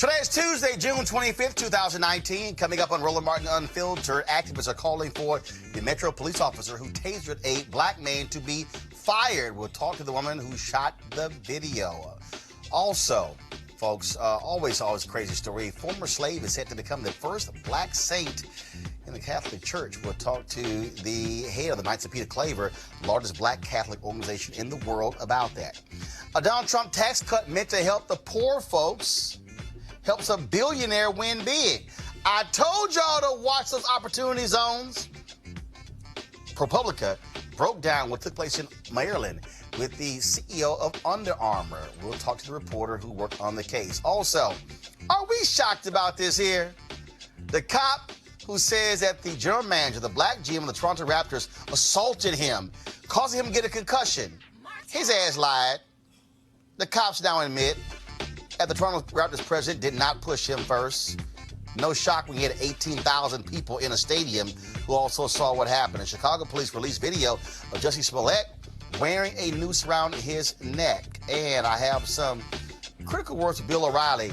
Today is Tuesday, June 25th, 2019. Coming up on Roland Martin Unfiltered, activists are calling for the Metro police officer who tasered a black man to be fired. We'll talk to the woman who shot the video. Also, folks, always crazy story. A former slave is set to become the first black saint in the Catholic Church. We'll talk to the head of the Knights of Peter Claver, largest black Catholic organization in the world, about that. A Donald Trump tax cut meant to help the poor folks helps a billionaire win big. I told y'all to watch those opportunity zones. ProPublica broke down what took place in Maryland with the CEO of Under Armour. We'll talk to the reporter who worked on the case. Also, are we shocked about this here? The cop who says that the general manager, the black GM of the Toronto Raptors, assaulted him, causing him to get a concussion. His ass lied. The cops now admit that the Toronto Raptors president did not push him first. No shock when he had 18,000 people in a stadium who also saw what happened. And Chicago police released video of Jussie Smollett wearing a noose around his neck. And I have some critical words of Bill O'Reilly.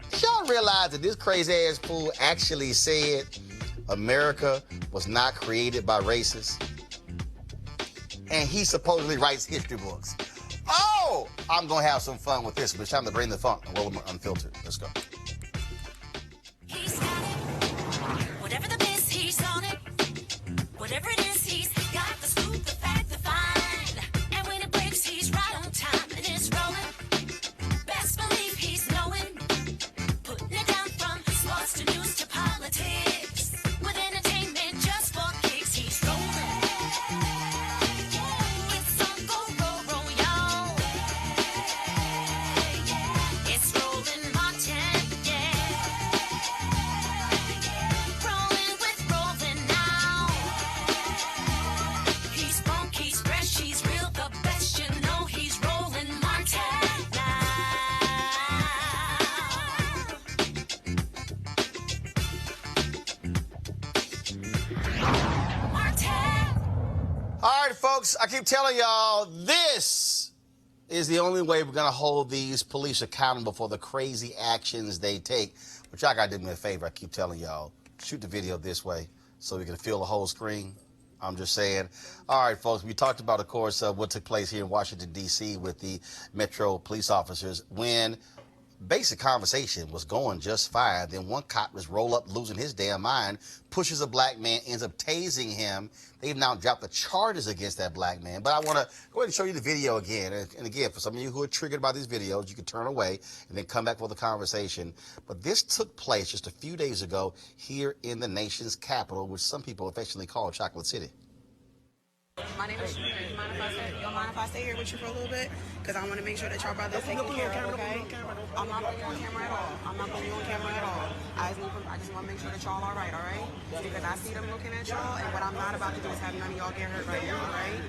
Did y'all realize that this crazy-ass fool actually said America was not created by racists? And he supposedly writes history books. Oh, I'm going to have some fun with this, but it's time to bring the funk and roll them unfiltered. Let's go. He's got it. Whatever the biz, he's on it. Whatever it is, he's got the scoop, the fact, the find. And when it breaks, he's right on time and it's rolling. Best believe he's knowing. Putting it down from sports to news to politics. With entertainment just for kicks, he's rolling. All right, folks, I keep telling y'all, this is the only way we're going to hold these police accountable for the crazy actions they take. But y'all got to do me a favor. I keep telling y'all, shoot the video this way so we can feel the whole screen. I'm just saying. All right, folks, we talked about, of course, what took place here in Washington, D.C. with the Metro police officers when basic conversation was going just fine. Then one cop was roll up, losing his damn mind, pushes a black man, ends up tasing him. They've now dropped the charges against that black man. But I want to go ahead and show you the video again. And again, for some of you who are triggered by these videos, you can turn away and then come back for the conversation. But this took place just a few days ago here in the nation's capital, which some people affectionately call Chocolate City. My name is Shamir. You mind if I stay here with you for a little bit? Because I want to make sure that y'all brothers taken care of, okay? I'm not putting you on camera at all. I'm not putting you on camera at all. I just want to make sure that y'all all right? Because I see them looking at y'all, and what I'm not about to do is have none of y'all get hurt right now, all right?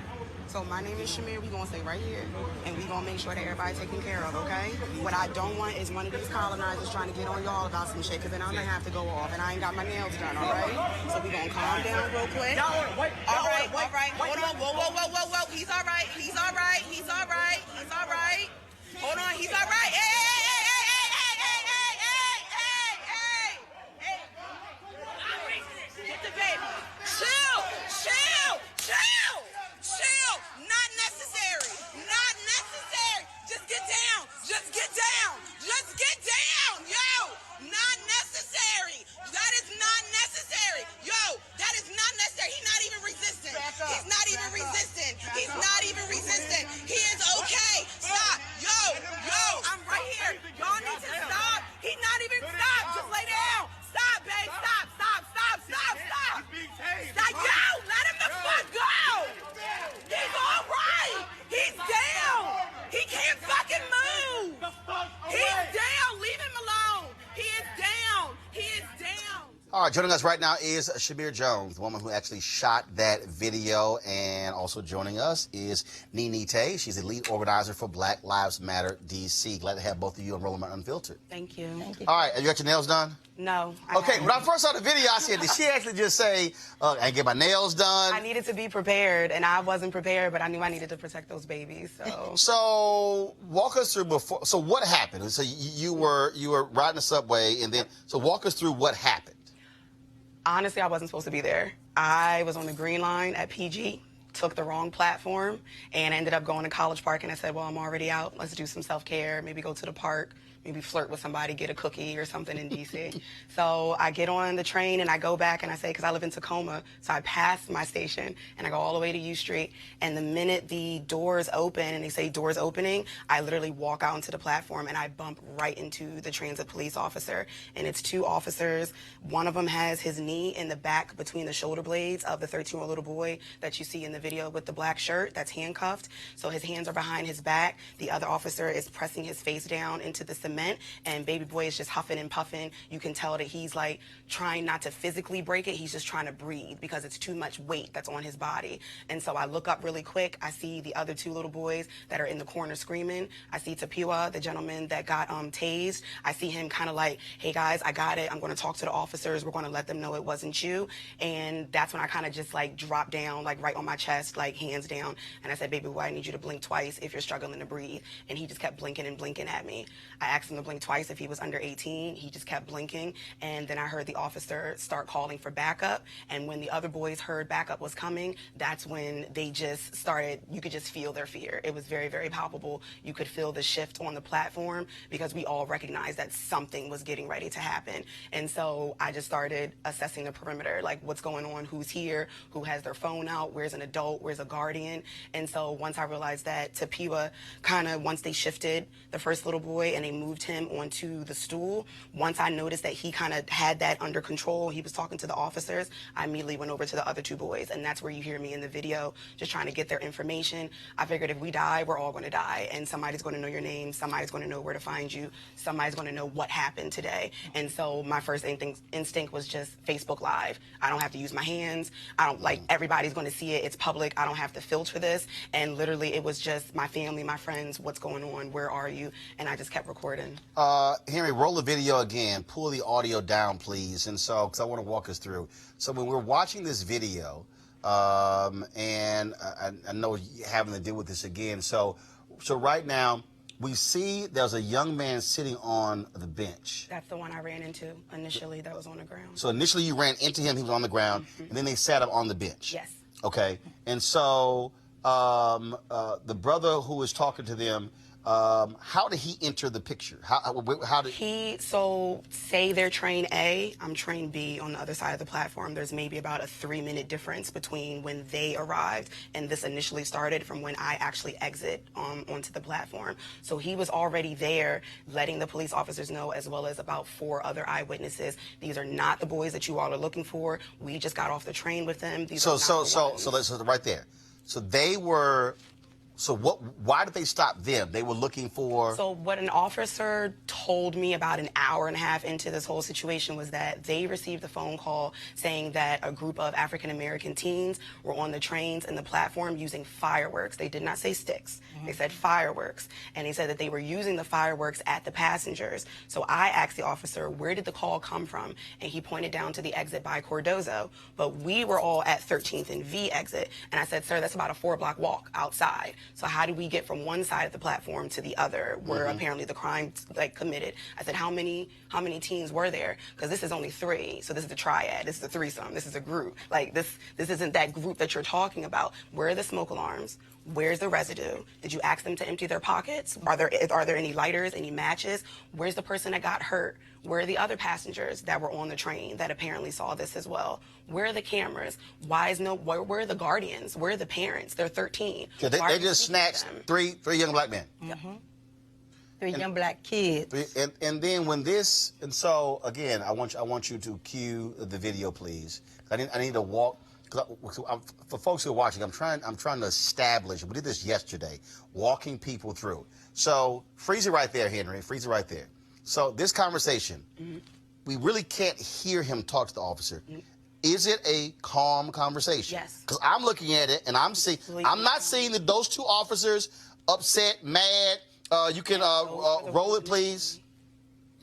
So my name is Shamir. We're going to stay right here, and we're going to make sure that everybody's taken care of, okay? What I don't want is one of these colonizers trying to get on y'all about some shit, because then I'm going to have to go off, and I ain't got my nails done, all right? So we're going to calm down real quick. All right. Hold on. Whoa. He's all right. He's all right. Hold on. He's all right. Hey. Get the baby. Chill. Not necessary. Just get down. Yo, not necessary. That is not necessary. He's not even resistant. He is okay. Stop. Yo, I'm right here. All right, joining us right now is Shamir Jones, the woman who actually shot that video. And also joining us is Nene Tay. She's the lead organizer for Black Lives Matter DC. Glad to have both of you on Roland Unfiltered. Thank you. Thank you. All right, have you got your nails done? No. Okay, when I first saw the video, I said, did she actually just say, I get my nails done? I needed to be prepared, and I wasn't prepared, but I knew I needed to protect those babies. So walk us through before. So what happened? So you were riding the subway, and then so walk us through what happened. Honestly, I wasn't supposed to be there. I was on the Green Line at PG, took the wrong platform, and ended up going to College Park, and I said, well, I'm already out. Let's do some self-care, maybe go to the park, maybe flirt with somebody, get a cookie or something in D.C. So I get on the train, and I go back, and I say, because I live in Tacoma, so I pass my station, and I go all the way to U Street, and the minute the doors open, and they say doors opening, I literally walk out onto the platform, and I bump right into the transit police officer, and it's two officers. One of them has his knee in the back between the shoulder blades of the 13-year-old little boy that you see in the video with the black shirt that's handcuffed, so his hands are behind his back. The other officer is pressing his face down into the cement, and baby boy is just huffing and puffing. You can tell that he's like trying not to physically break it. He's just trying to breathe because it's too much weight that's on his body. And so I look up really quick. I see the other two little boys that are in the corner screaming. I see Tapua, the gentleman that got tased. I see him kind of like, hey guys, I got it. I'm going to talk to the officers. We're going to let them know it wasn't you. And that's when I kind of just like dropped down, like right on my chest, like hands down. And I said, baby boy, I need you to blink twice if you're struggling to breathe. And he just kept blinking and blinking at me. I asked him to blink twice if he was under 18. He just kept blinking, and then I heard the officer start calling for backup, and when the other boys heard backup was coming, that's when they just started, you could just feel their fear. It was very, very palpable. You could feel the shift on the platform because we all recognized that something was getting ready to happen. And so I just started assessing the perimeter, like what's going on, who's here, who has their phone out, where's an adult, where's a guardian. And so once I realized that Tapua kind of, once they shifted the first little boy and they moved him onto the stool, once I noticed that he kind of had that under control, he was talking to the officers, I immediately went over to the other two boys, and that's where you hear me in the video just trying to get their information. I figured if we die, we're all going to die, and somebody's going to know your name, somebody's going to know where to find you, somebody's going to know what happened today. And so my first instinct was just Facebook Live. I don't have to use my hands. I don't, like, everybody's going to see it. It's public. I don't have to filter this. And literally it was just my family, my friends, what's going on, where are you? And I just kept recording. Henry, roll the video again. Pull the audio down, please. And so, because I want to walk us through. So when we're watching this video, and I know you're having to deal with this again. So right now, we see there's a young man sitting on the bench. That's the one I ran into initially that was on the ground. So initially you ran into him, he was on the ground, and then they sat him on the bench. Yes. Okay. And so the brother who was talking to them, how did he enter the picture? How did he? So say they're train A, I'm train B on the other side of the platform. There's maybe about a 3-minute difference between when they arrived and this initially started from when I actually exit onto the platform. So he was already there, letting the police officers know, as well as about 4 other eyewitnesses. These are not the boys that you all are looking for. We just got off the train with them. These are not the ones. So let's right there. So they were. So why did they stop them? They were looking for... So what an officer told me about an hour and a half into this whole situation was that they received a phone call saying that a group of African-American teens were on the trains and the platform using fireworks. They did not say sticks. They said fireworks. And they said that they were using the fireworks at the passengers. So I asked the officer, where did the call come from? And he pointed down to the exit by Cordozo. But we were all at 13th and V exit. And I said, sir, that's about a 4-block walk outside. So how do we get from one side of the platform to the other where apparently the crime committed? I said, how many teens were there? Because this is only 3. So this is a triad. This is a threesome. This is a group. Like this isn't that group that you're talking about. Where are the smoke alarms? Where's the residue? Did you ask them to empty their pockets? Are there any lighters, any matches? Where's the person that got hurt? Where are the other passengers that were on the train that apparently saw this as well? Where are the cameras? Where are the guardians? Where are the parents? They're 13. So they just snatched three young black men. Mm-hmm. 3 young black kids. And then when this, and so again, I want you to cue the video, please. I need to walk. For folks who are watching, I'm trying to establish. We did this yesterday, walking people through. So freeze it right there, Henry. Freeze it right there. So this conversation, we really can't hear him talk to the officer. Is it a calm conversation? Yes. Because I'm looking at it and I'm not seeing that those two officers upset, mad. You can roll it, please.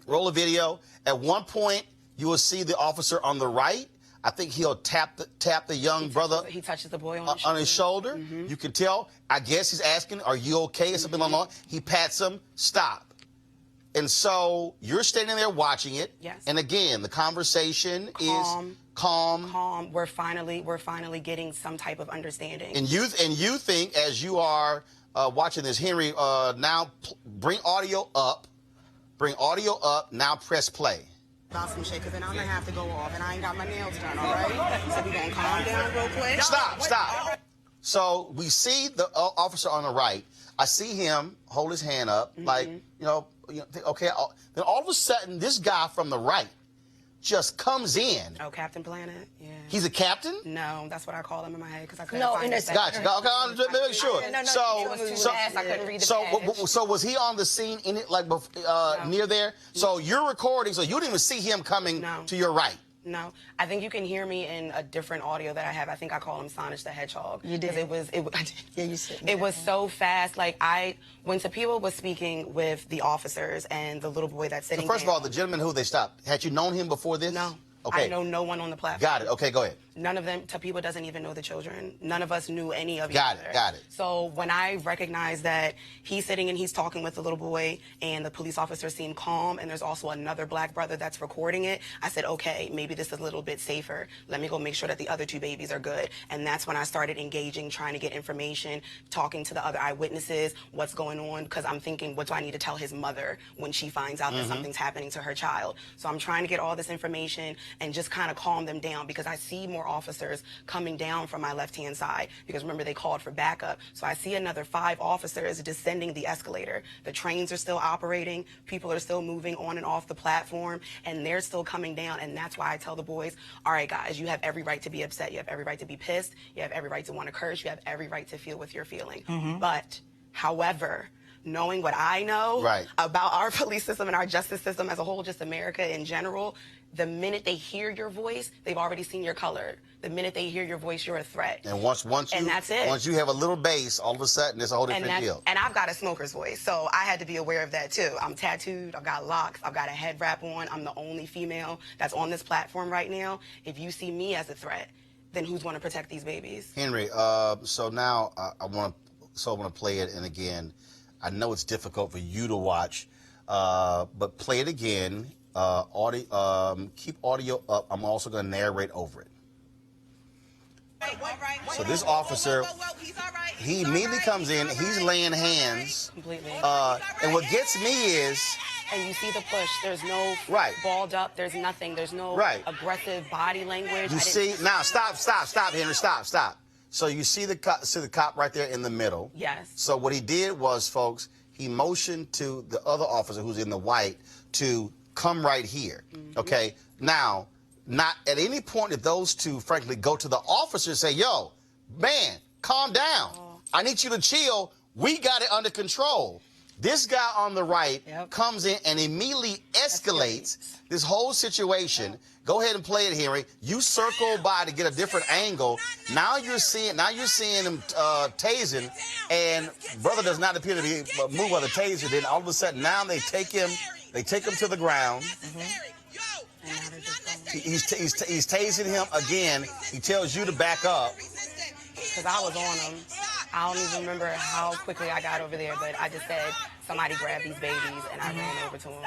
Roll a video. At one point, you will see the officer on the right. I think he'll tap the young brother. He touches the boy on his shoulder. You can tell. I guess he's asking, "Are you okay?" or something along that. He pats him. Stop. And so you're standing there watching it. Yes. And again, the conversation is calm. Calm. We're finally getting some type of understanding. And you think, as you are watching this, Henry, now bring audio up. Bring audio up. Now press play. About some shit, because then I'm going to have to go off, and I ain't got my nails done, all right? So we going to calm down real quick. Stop. So we see the officer on the right. I see him hold his hand up, like, okay. Then all of a sudden, this guy from the right just comes in. Oh, Captain Planet? Yeah. He's a captain? No, that's what I call him in my head, because I couldn't No, find in it. a Gotcha. Okay, make sure. No, it was too fast. I couldn't read the badge. So was he on the scene in it, like near there? So you're recording, so you didn't even see him coming to your right. No, I think you can hear me in a different audio that I have. I think I call him Sonic the Hedgehog. You did. Because I did. Yeah, you said. It was so fast. Like when Tapiwa was speaking with the officers and the little boy that's sitting. So first of all, down, the gentleman who they stopped, had you known him before this? No. Okay. I know no one on the platform. Got it. Okay, go ahead. None of them, Tapiwa doesn't even know the children. None of us knew any of each Got other. it, got it. So when I recognized that he's sitting and he's talking with the little boy and the police officer seemed calm and there's also another black brother that's recording it, I said, okay, maybe this is a little bit safer. Let me go make sure that the other two babies are good. And that's when I started engaging, trying to get information, talking to the other eyewitnesses, what's going on, because I'm thinking, what do I need to tell his mother when she finds out that something's happening to her child? So I'm trying to get all this information and just kind of calm them down, because I see more officers coming down from my left-hand side, because remember they called for backup. So I see another 5 officers descending the escalator. The trains are still operating. People are still moving on and off the platform, and they're still coming down. And that's why I tell the boys, all right, guys, you have every right to be upset. You have every right to be pissed. You have every right to want to curse. You have every right to feel what you're feeling. But, however, knowing what I know about our police system and our justice system as a whole, just America in general, the minute they hear your voice, they've already seen your color. The minute they hear your voice, you're a threat. And once that's it. Once you have a little bass, all of a sudden it's a whole different deal. And I've got a smoker's voice, so I had to be aware of that too. I'm tattooed, I've got locks, I've got a head wrap on. I'm the only female that's on this platform right now. If you see me as a threat, then who's going to protect these babies? Henry, so now I want to play it, and again, I know it's difficult for you to watch, but play it again. Keep audio up. I'm also going to narrate over it. So this officer, he immediately comes in. He's laying hands. Completely. And what gets me is, and you see the push. There's no balled up. There's nothing. There's no aggressive body language. You see now. Stop, Henry. Stop. So you see the cop right there in the middle. Yes. So what he did was, folks, he motioned to the other officer who's in the white to come right here. Okay. Now, not at any point did those two, frankly, go to the officer and say, "Yo, man, calm down. I need you to chill. We got it under control." This guy on the right comes in and immediately escalates this whole situation. Go ahead and play it, Henry. You circle by to get a different angle. Now you're seeing him tasing, and brother does not appear to be moved by the taser. Then all of a sudden, now they take him to the ground. He's tasing him again. He tells you to back up. Because I was on him. I don't even remember how quickly I got over there, but I just said, somebody grab these babies, and I ran over to him.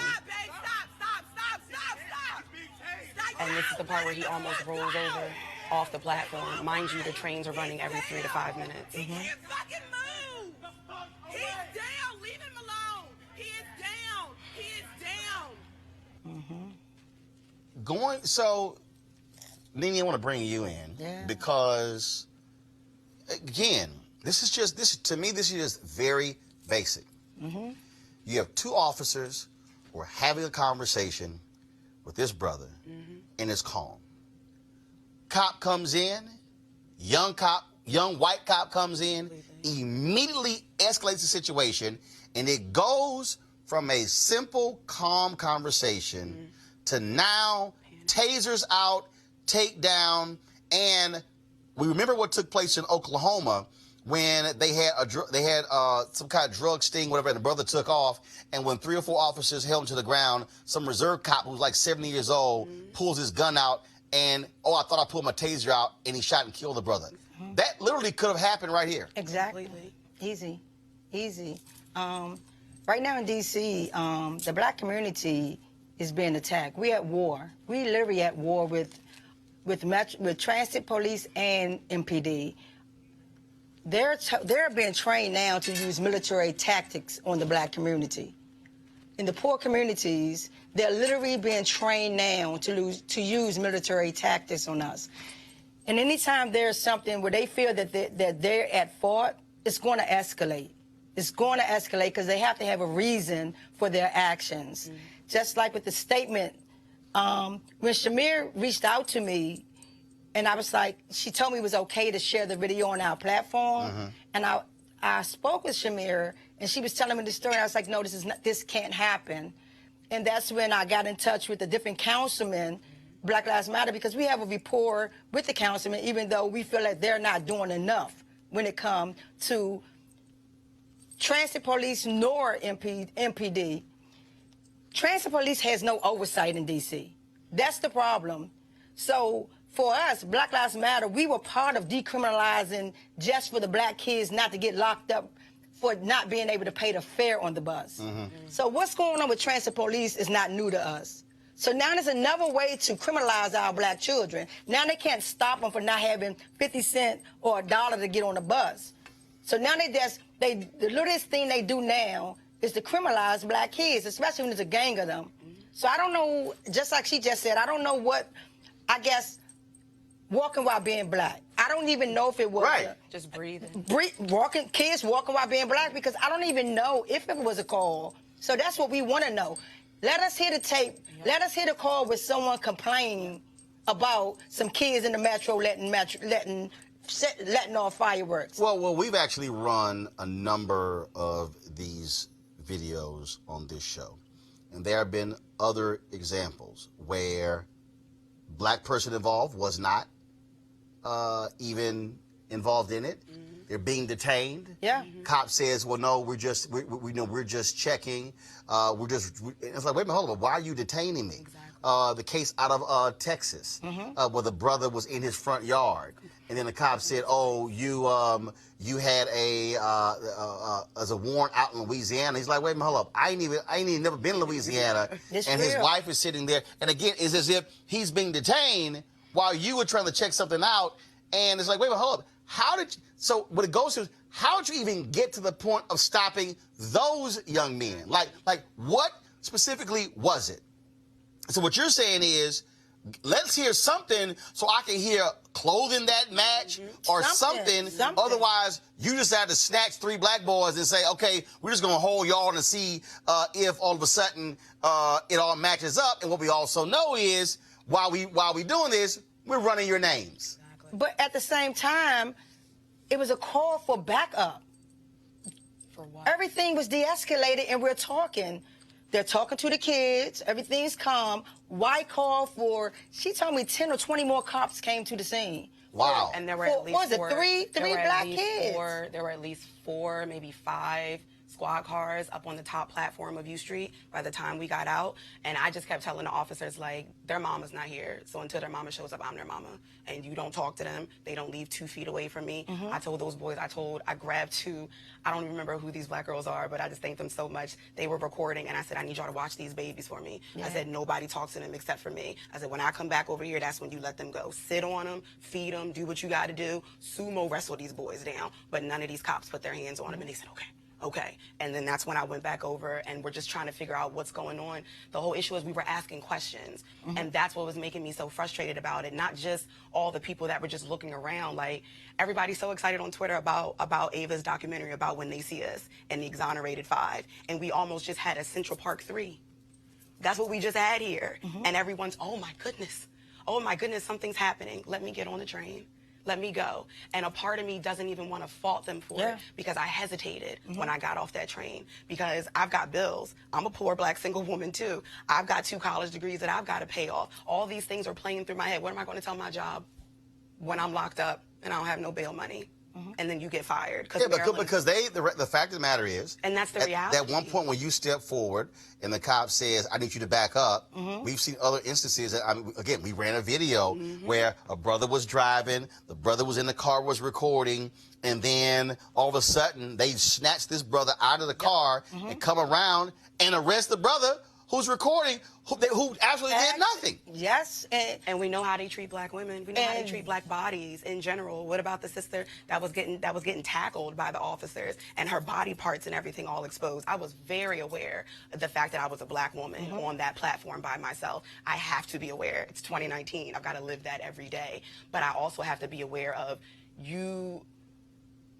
And this is the part where he almost rolls over off the platform. Mind you, the trains are running every 3 to 5 minutes. He can't fucking move. He's down. Leave him alone. He is down. So, Nene, I want to bring you in because, again, this is just very basic. You have 2 officers who are having a conversation with this brother, and it's calm. Cop comes in, young white cop comes in, immediately escalates the situation, and it goes from a simple, calm conversation to now tasers out, takedown, and we remember what took place in Oklahoma when they had some kind of drug sting, whatever, and the brother took off, and when 3 or 4 officers held him to the ground, some reserve cop who was like 70 years old pulls his gun out, and I thought I pulled my taser out, and he shot and killed the brother. That literally could have happened right here. Exactly. Easy. Right now in D.C., the black community is being attacked. We at war. We literally at war with transit police and MPD. They're being trained now to use military tactics on the black community. In the poor communities, they're literally being trained now to use military tactics on us. And anytime there's something where they feel that they're at fault, it's going to escalate. It's going to escalate because they have to have a reason for their actions. Just like with the statement, when Shamir reached out to me, and I was like, she told me it was okay to share the video on our platform. And I spoke with Shamir, and she was telling me the story. And I was like, no, this can't happen. And that's when I got in touch with the different councilmen, Black Lives Matter, because we have a rapport with the councilmen, even though we feel like they're not doing enough when it comes to transit police nor MPD. Transit police has no oversight in D.C. That's the problem. So for us, Black Lives Matter, we were part of decriminalizing just for the black kids not to get locked up for not being able to pay the fare on the bus. So what's going on with transit police is not new to us. So now there's another way to criminalize our black children. Now they can't stop them for not having 50 cents or $1 to get on the bus. So now the littlest thing they do now is to criminalize black kids, especially when there's a gang of them. So I don't know, just like she just said, I don't know what, I guess, walking while being black. I don't even know if it was just breathing. Kids walking while being black, because I don't even know if it was a call. So that's what we want to know. Let us hear the tape. Let us hear the call with someone complaining about some kids in the metro letting off fireworks. Well, we've actually run a number of these videos on this show, and there have been other examples where black person involved was not even involved in it. They're being detained. Cop says, "Well, no, we're just checking. It's like, wait a minute, hold on. Why are you detaining me?" The case out of Texas, where the brother was in his front yard, and then the cop said, "Oh, you had as a warrant out in Louisiana." He's like, "Wait a minute, hold up. I ain't even never been to Louisiana." And his wife is sitting there, and again, it's as if he's being detained while you were trying to check something out, and it's like, wait a minute, hold up. So what it goes to is, how did you even get to the point of stopping those young men? Like what specifically was it? So what you're saying is, let's hear something so I can hear clothing that match or something. Otherwise, you decide to snatch 3 black boys and say, okay, we're just going to hold y'all and see if all of a sudden it all matches up. And what we also know is, while we doing this, we're running your names. But at the same time, it was a call for backup. For what? Everything was de-escalated, and we're talking. They're talking to the kids. Everything's calm. Why call for? She told me 10 or 20 more cops came to the scene. Wow. And there were at least four. Three black kids. There were at least 4, maybe 5 squad cars up on the top platform of U Street by the time we got out. And I just kept telling the officers, like, their mama's not here. So until their mama shows up, I'm their mama. And you don't talk to them. They don't leave 2 feet away from me. I told those boys, I grabbed 2. I don't even remember who these black girls are, but I just thanked them so much. They were recording, and I said, I need y'all to watch these babies for me. I said, nobody talks to them except for me. I said, when I come back over here, that's when you let them go. Sit on them, feed them, do what you got to do. Sumo wrestle these boys down. But none of these cops put their hands on them, and they said, okay. And then that's when I went back over, and we're just trying to figure out what's going on. The whole issue is we were asking questions, and that's what was making me so frustrated about it. Not just all the people that were just looking around. Like, everybody's so excited on Twitter about Ava's documentary about When They See Us and the Exonerated 5, and we almost just had a Central Park 3. That's what we just had here. And everyone's, oh my goodness, something's happening. Let me get on the train. let me go. And a part of me doesn't even want to fault them for it because I hesitated when I got off that train because I've got bills. I'm a poor black single woman too. I've got 2 college degrees that I've got to pay off. All these things are playing through my head. What am I going to tell my job when I'm locked up and I don't have no bail money? And then you get fired. Yeah, because the fact of the matter is, and that's the reality. At one point when you step forward and the cop says, I need you to back up, we've seen other instances. Again, we ran a video where a brother was driving, the brother was in the car, was recording, and then all of a sudden they snatch this brother out of the car and come around and arrest the brother who's recording, who actually did nothing. Yes. And we know how they treat black women. We know how they treat black bodies in general. What about the sister that was getting tackled by the officers and her body parts and everything all exposed? I was very aware of the fact that I was a black woman on that platform by myself. I have to be aware. It's 2019. I've got to live that every day. But I also have to be aware of you.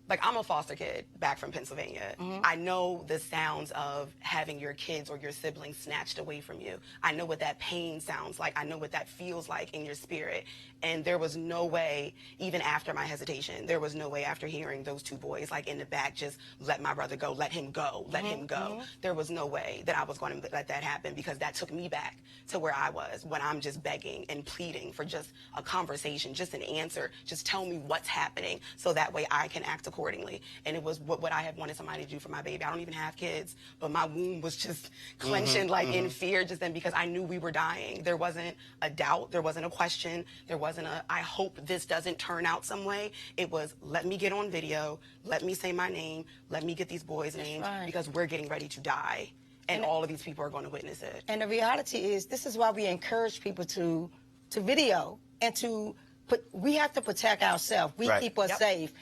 Like, I'm a foster kid back from Pennsylvania. I know the sounds of having your kids or your siblings snatched away from you. I know what that pain sounds like. I know what that feels like in your spirit. And there was no way, even after my hesitation, there was no way after hearing those 2 boys, like, in the back, just let my brother go, let him go, let him go. There was no way that I was going to let that happen because that took me back to where I was when I'm just begging and pleading for just a conversation, just an answer. Just tell me what's happening so that way I can act accordingly. And it was what I had wanted somebody to do for my baby. I don't even have kids, but my womb was just clenching like in fear just then because I knew we were dying. There wasn't a doubt. There wasn't a question. There wasn't a, I hope this doesn't turn out some way. It was, let me get on video. Let me say my name. Let me get these boys' names because we're getting ready to die. And all of these people are going to witness it. And the reality is, this is why we encourage people to video and we have to protect ourselves. We keep us safe.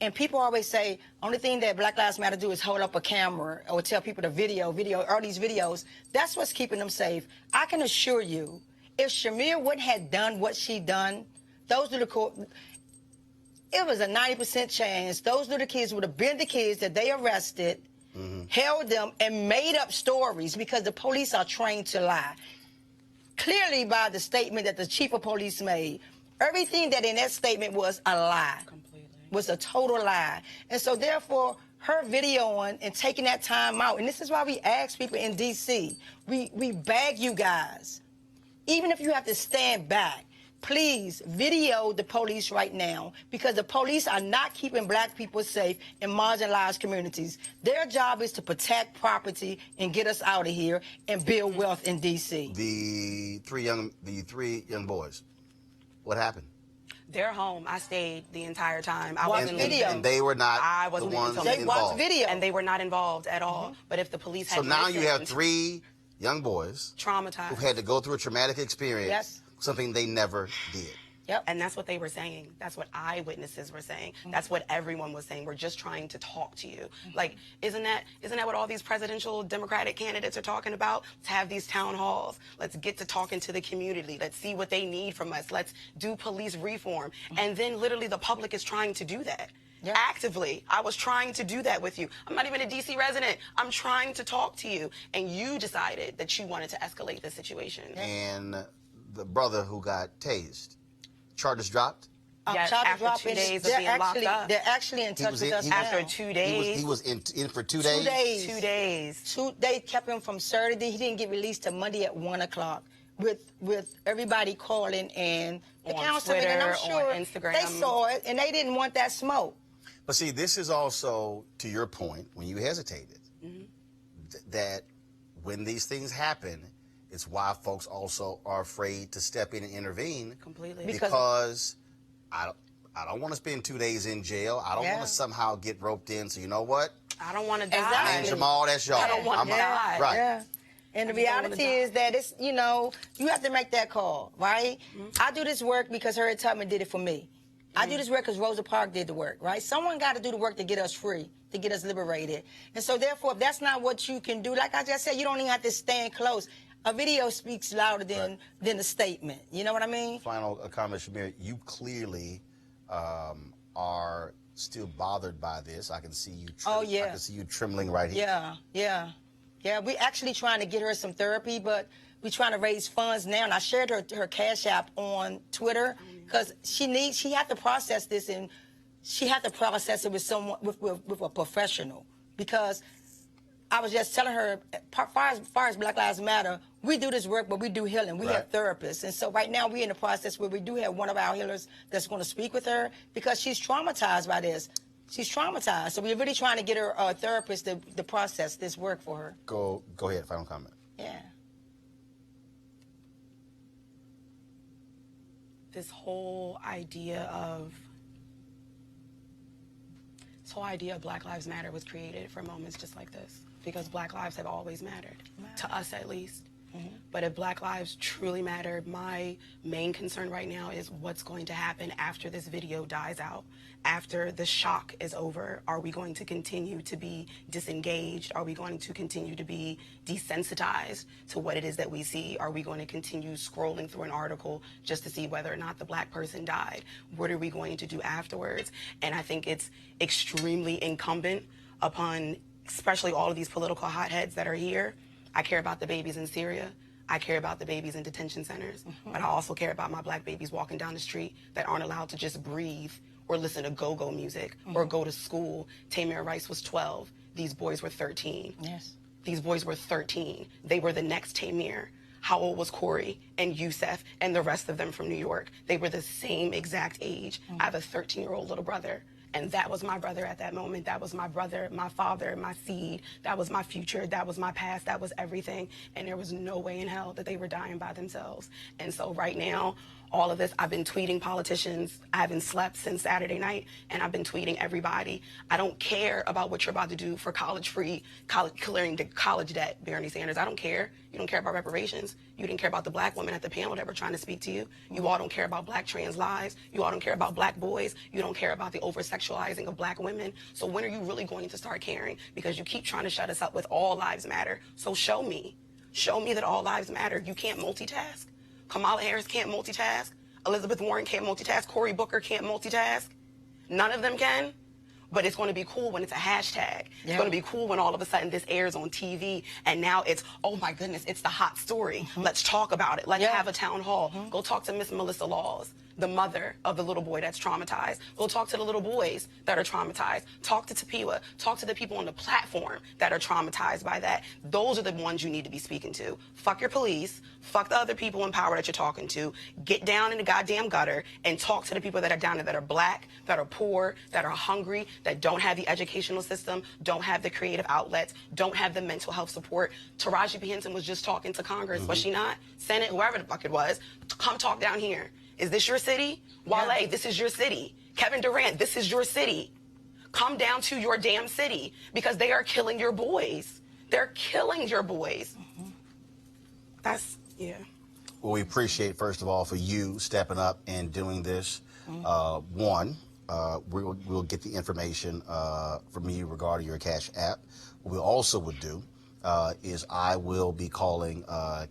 And people always say, only thing that Black Lives Matter do is hold up a camera or tell people to video, all these videos. That's what's keeping them safe. I can assure you, if Shamir wouldn't have done what she done, those little it was a 90% chance those little kids would have been the kids that they arrested, held them, and made up stories because the police are trained to lie. Clearly by the statement that the chief of police made, everything that in that statement was a lie. Was a total lie. And so therefore, her videoing and taking that time out, and this is why we ask people in D.C., we beg you guys, even if you have to stand back, please video the police right now because the police are not keeping black people safe in marginalized communities. Their job is to protect property and get us out of here and build wealth in D.C. The three young boys, what happened? They're home. I stayed the entire time. I wasn't leaving. And they were not I wasn't the ones leaving. They watched video. And they were not involved at all. But if the police had So now listened, you have 3 young boys traumatized who had to go through a traumatic experience, something they never did. Yep. And that's what they were saying. That's what eyewitnesses were saying. That's what everyone was saying. We're just trying to talk to you. Like, isn't that what all these presidential Democratic candidates are talking about? Let's have these town halls. Let's get to talking to the community. Let's see what they need from us. Let's do police reform. And then literally the public is trying to do that. Yep. Actively. I was trying to do that with you. I'm not even a D.C. resident. I'm trying to talk to you. And you decided that you wanted to escalate the situation. And the brother who got tased, charges dropped? Yes, after 2 days of being locked up. They're actually in touch with us now. After 2 days. He was in for 2 days? 2 days. 2 days. They kept him from Saturday. He didn't get released till Monday at 1 o'clock with everybody calling and the On councilman. Twitter, and I'm sure on Instagram. they saw it and they didn't want that smoke. But see, this is also, to your point, when you hesitated, that when these things happen, it's why folks also are afraid to step in and intervene. Completely. Because I don't want to spend 2 days in jail. I don't want to somehow get roped in. So you know what? I don't want to die. Exactly. And Jamal, that's y'all. I don't want to die. Right. Yeah. And the reality is that it's, you have to make that call, right? I do this work because Harriet Tubman did it for me. I do this work because Rosa Parks did the work, right? Someone got to do the work to get us free, to get us liberated. And so therefore, if that's not what you can do, like I just said, you don't even have to stand close. A video speaks louder than a statement. You know what I mean? Final comment, Shamir. You clearly are still bothered by this. I can see you. I can see you trembling right here. Yeah. Yeah, we actually trying to get her some therapy, but we trying to raise funds now. And I shared her Cash App on Twitter because she had to process this, and she had to process it with someone, with a professional. Because I was just telling her, as far as Black Lives Matter, we do this work, but we do healing. We have therapists. And so right now we're in the process where we do have one of our healers that's going to speak with her because she's traumatized by this. She's traumatized. So we're really trying to get her a therapist to process this work for her. Go ahead, final comment. Yeah. This whole idea of Black Lives Matter was created for moments just like this, because Black lives have always mattered, to us at least. But if Black lives truly matter, my main concern right now is what's going to happen after this video dies out, after the shock is over. Are we going to continue to be disengaged? Are we going to continue to be desensitized to what it is that we see? Are we going to continue scrolling through an article just to see whether or not the Black person died? What are we going to do afterwards? And I think it's extremely incumbent upon, especially all of these political hotheads that are here. I care about the babies in Syria. I care about the babies in detention centers. But I also care about my Black babies walking down the street that aren't allowed to just breathe or listen to go-go music or go to school. Tamir Rice was 12. These boys were 13. Yes. These boys were 13. They were the next Tamir. How old was Corey and Youssef and the rest of them from New York? They were the same exact age. I have a 13-year-old little brother. And that was my brother at that moment. That was my brother, my father, my seed. That was my future. That was my past. That was everything. And there was no way in hell that they were dying by themselves. And so right now, all of this, I've been tweeting politicians. I haven't slept since Saturday night, and I've been tweeting everybody. I don't care about what you're about to do for clearing the college debt, Bernie Sanders. I don't care. You don't care about reparations. You didn't care about the Black women at the panel that were trying to speak to you. You all don't care about Black trans lives. You all don't care about Black boys. You don't care about the over-sexualizing of Black women. So when are you really going to start caring? Because you keep trying to shut us up with all lives matter. So show me. Show me that all lives matter. You can't multitask. Kamala Harris can't multitask. Elizabeth Warren can't multitask. Cory Booker can't multitask. None of them can. But it's going to be cool when it's a hashtag. It's going to be cool when all of a sudden this airs on TV and now it's, oh my goodness, it's the hot story. Let's talk about it. Let's have a town hall. Go talk to Miss Melissa Laws, the mother of the little boy that's traumatized. Go talk to the little boys that are traumatized. Talk to Tapiwa. Talk to the people on the platform that are traumatized by that. Those are the ones you need to be speaking to. Fuck your police. Fuck the other people in power that you're talking to. Get down in the goddamn gutter and talk to the people that are down there that are Black, that are poor, that are hungry, that don't have the educational system, don't have the creative outlets, don't have the mental health support. Taraji P. Henson was just talking to Congress, was she not? Senate, whoever the fuck it was. Come talk down here. Is this your city? Wale, this is your city. Kevin Durant, this is your city. Come down to your damn city because they are killing your boys. They're killing your boys. That's, yeah. Well, we appreciate, first of all, for you stepping up and doing this. We'll get the information from you regarding your Cash App. What we also would do is I will be calling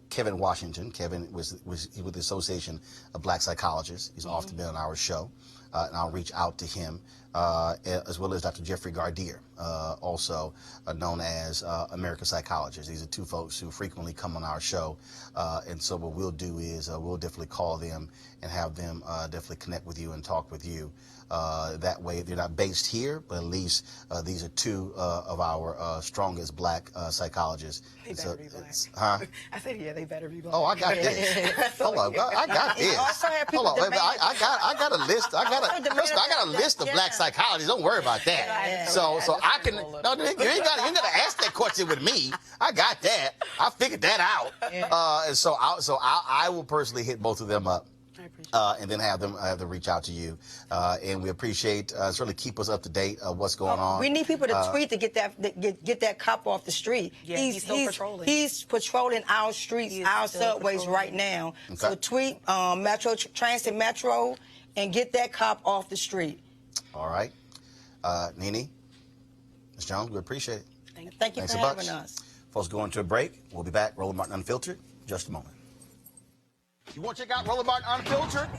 Kevin Washington. Kevin was with the Association of Black Psychologists. He's often been on our show. And I'll reach out to him, as well as Dr. Jeffrey Gardier, also known as American Psychologist. These are two folks who frequently come on our show. And so what we'll do is we'll definitely call them and have them definitely connect with you and talk with you. That way, they're not based here, but at least these are two of our strongest Black psychologists. They better be Black. Huh? I said, yeah, they better be Black. Oh, I got this. Hold on, I got this. also have people Hold on, demand- I got a list. I got a list of Yeah. Black psychologists. Don't worry about that. Yeah. So I can. Roll up. No, you ain't got to ask that question with me. I got that. I figured that out. And so I will personally hit both of them up. I appreciate And then have them reach out to you, and we appreciate certainly keep us up to date what's going on. We need people to tweet to get that cop off the street. Yeah, he's still patrolling. He's patrolling our streets, our still subways patrolling. right now. Okay. So tweet Metro Transit Metro and get that cop off the street. All right, Nene, Ms. Jones, we appreciate it. Thank you. Thank you Thanks for a bunch. having us. Folks, going to a break. We'll be back. Roland Martin Unfiltered. Just a moment. You want to check out Roland Martin Unfiltered?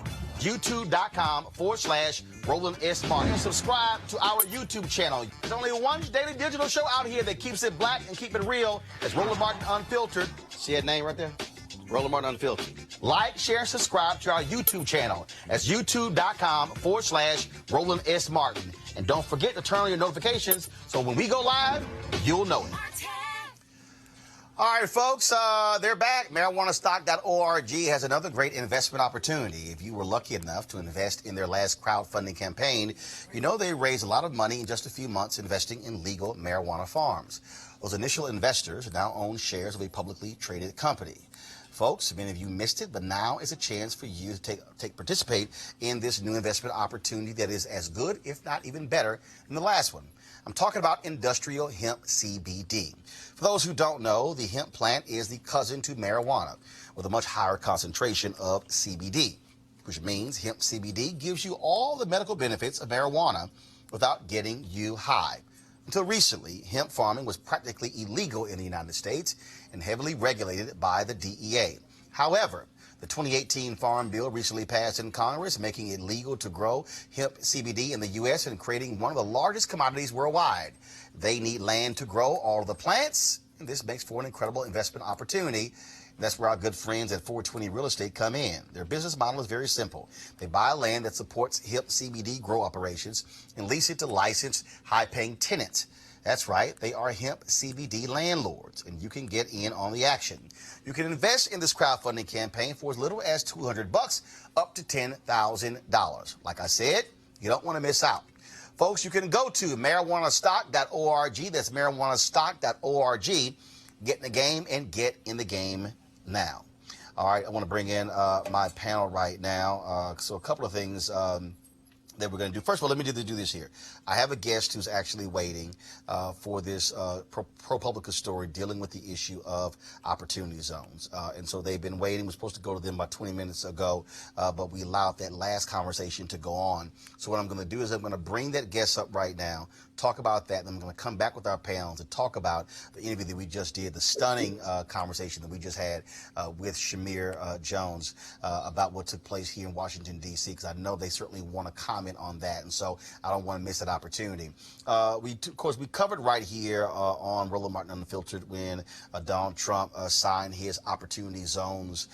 youtube.com/Roland S. Martin. And subscribe to our YouTube channel. There's only one daily digital show out here that keeps it black and keep it real. It's Roland Martin Unfiltered. See that name right there? Roland Martin Unfiltered. Like, share, and subscribe to our YouTube channel. That's youtube.com/Roland S. Martin. And don't forget to turn on your notifications so when we go live, you'll know it. All right, folks, they're back. MarijuanaStock.org has another great investment opportunity. If you were lucky enough to invest in their last crowdfunding campaign, you know they raised a lot of money in just a few months investing in legal marijuana farms. Those initial investors now own shares of a publicly traded company. Folks, many of you missed it, but now is a chance for you to participate in this new investment opportunity that is as good, if not even better, than the last one. I'm talking about industrial hemp CBD. For those who don't know, the hemp plant is the cousin to marijuana with a much higher concentration of CBD, which means hemp CBD gives you all the medical benefits of marijuana without getting you high. Until recently, hemp farming was practically illegal in the United States and heavily regulated by the DEA. However, the 2018 Farm Bill recently passed in Congress, making it legal to grow hemp CBD in the U.S. and creating one of the largest commodities worldwide. They need land to grow all of the plants, and this makes for an incredible investment opportunity. That's where our good friends at 420 Real Estate come in. Their business model is very simple. They buy land that supports hemp CBD grow operations and lease it to licensed, high-paying tenants. That's right, they are hemp CBD landlords, and you can get in on the action. You can invest in this crowdfunding campaign for as little as $200 up to $10,000. Like I said, you don't want to miss out. Folks, you can go to marijuanastock.org. That's marijuanastock.org. Get in the game and get in the game now. All right, I want to bring in my panel right now. So a couple of things that we're going to do. First of all, let me do this here. I have a guest who's actually waiting for this ProPublica story dealing with the issue of opportunity zones. And so they've been waiting. We're supposed to go to them about 20 minutes ago, but we allowed that last conversation to go on. So what I'm going to do is I'm going to bring that guest up right now, talk about that, and I'm going to come back with our panel to talk about the interview that we just did, the stunning conversation that we just had with Shamir Jones about what took place here in Washington, D.C., because I know they certainly want to comment on that, and so I don't want to miss that opportunity. Of course, we covered right here on Roland Martin Unfiltered when Donald Trump signed his opportunity zones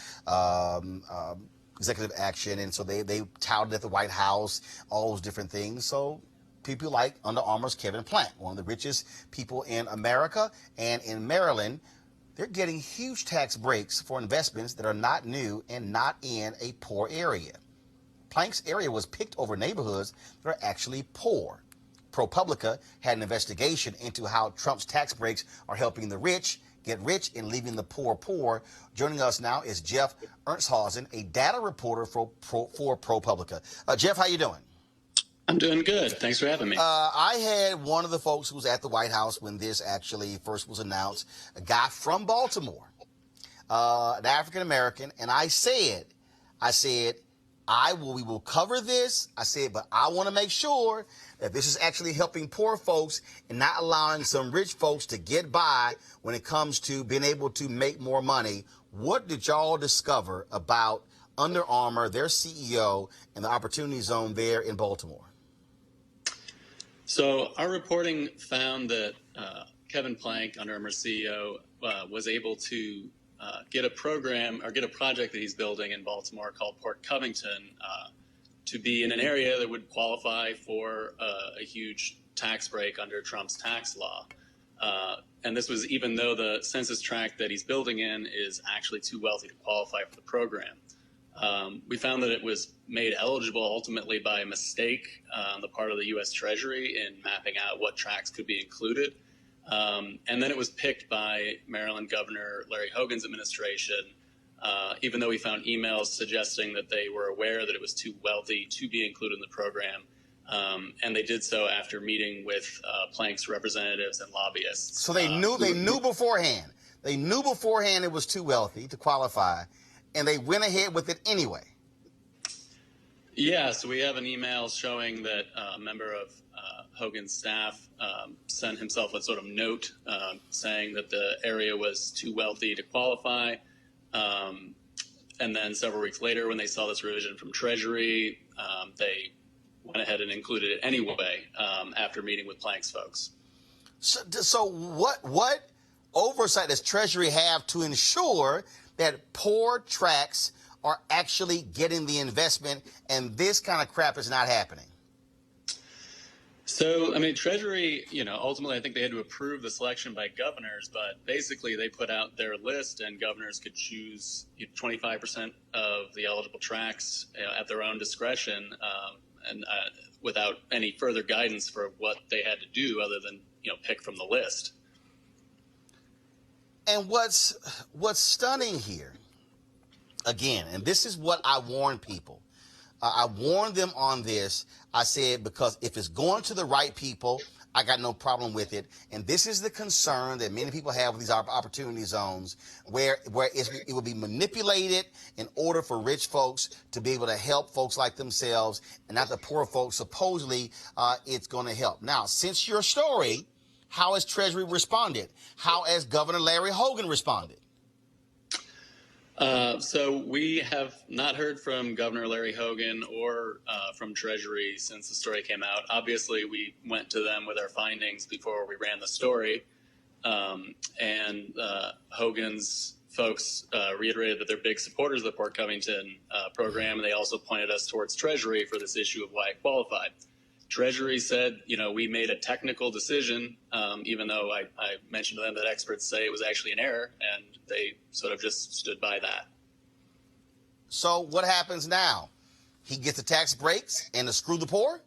executive action, and so they touted at the White House all those different things. So people like Under Armour's Kevin Plant, one of the richest people in America and in Maryland, they're getting huge tax breaks for investments that are not new and not in a poor area. Plank's area was picked over neighborhoods that are actually poor. ProPublica had an investigation into how Trump's tax breaks are helping the rich get rich and leaving the poor poor. Joining us now is Jeff Ernstshausen, a data reporter for ProPublica. Jeff, how you doing? I'm doing good. Thanks for having me. I had one of the folks who was at the White House when this actually first was announced, a guy from Baltimore, an African-American, and I said, we will cover this. I said, but I want to make sure that this is actually helping poor folks and not allowing some rich folks to get by when it comes to being able to make more money. What did y'all discover about Under Armour, their CEO, and the Opportunity Zone there in Baltimore? So our reporting found that Kevin Plank, Under Armour CEO, was able to get a program or get a project that he's building in Baltimore called Port Covington to be in an area that would qualify for a huge tax break under Trump's tax law. And this was even though the census tract that he's building in is actually too wealthy to qualify for the program. We found that it was made eligible ultimately by a mistake on the part of the U.S. Treasury in mapping out what tracts could be included. And then it was picked by Maryland Governor Larry Hogan's administration, even though we found emails suggesting that they were aware that it was too wealthy to be included in the program. And they did so after meeting with Plank's representatives and lobbyists. So they knew beforehand. They knew beforehand it was too wealthy to qualify, and they went ahead with it anyway. Yeah, so we have an email showing that a member of Hogan's staff sent himself a sort of note saying that the area was too wealthy to qualify. And then several weeks later, when they saw this revision from Treasury, they went ahead and included it anyway after meeting with Plank's folks. So what oversight does Treasury have to ensure that poor tracts are actually getting the investment and this kind of crap is not happening? So, I mean, Treasury, ultimately, I think they had to approve the selection by governors, but basically they put out their list and governors could choose 25% of the eligible tracts at their own discretion and without any further guidance for what they had to do other than, pick from the list. And what's stunning here, again, and this is what I warn people. I warned them on this. I said, because if it's going to the right people, I got no problem with it. And this is the concern that many people have with these opportunity zones, where it will be manipulated in order for rich folks to be able to help folks like themselves and not the poor folks. Supposedly, it's going to help. Now, since your story, how has Treasury responded? How has Governor Larry Hogan responded? So we have not heard from Governor Larry Hogan or from Treasury since the story came out. Obviously, we went to them with our findings before we ran the story. And Hogan's folks reiterated that they're big supporters of the Port Covington program. And they also pointed us towards Treasury for this issue of why it qualified. Treasury said, we made a technical decision, even though I mentioned to them that experts say it was actually an error, and they sort of just stood by that. So what happens now? He gets the tax breaks and to screw the poor?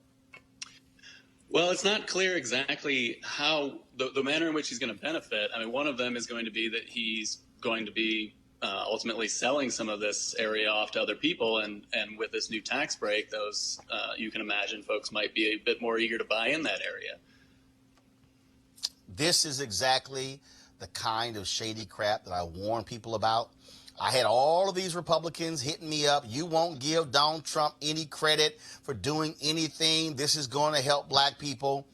Well, it's not clear exactly how the manner in which he's going to benefit. I mean, one of them is going to be that he's going to be ultimately selling some of this area off to other people, and with this new tax break, those you can imagine folks might be a bit more eager to buy in that area. This is exactly the kind of shady crap that I warn people about. I had all of these Republicans hitting me up. You won't give Donald Trump any credit for doing anything. This is going to help black people.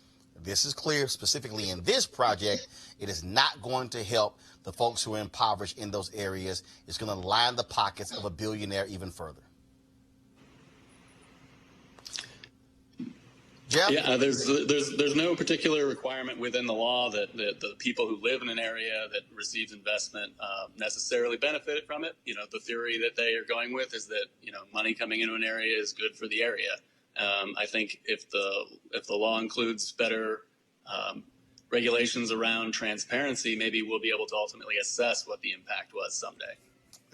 This is clear, specifically in this project. It is not going to help the folks who are impoverished in those areas. It's going to line the pockets of a billionaire even further. Jeff? Yeah, there's no particular requirement within the law that the people who live in an area that receives investment necessarily benefited from it. The theory that they are going with is that money coming into an area is good for the area. I think if the law includes better regulations around transparency, maybe we'll be able to ultimately assess what the impact was someday.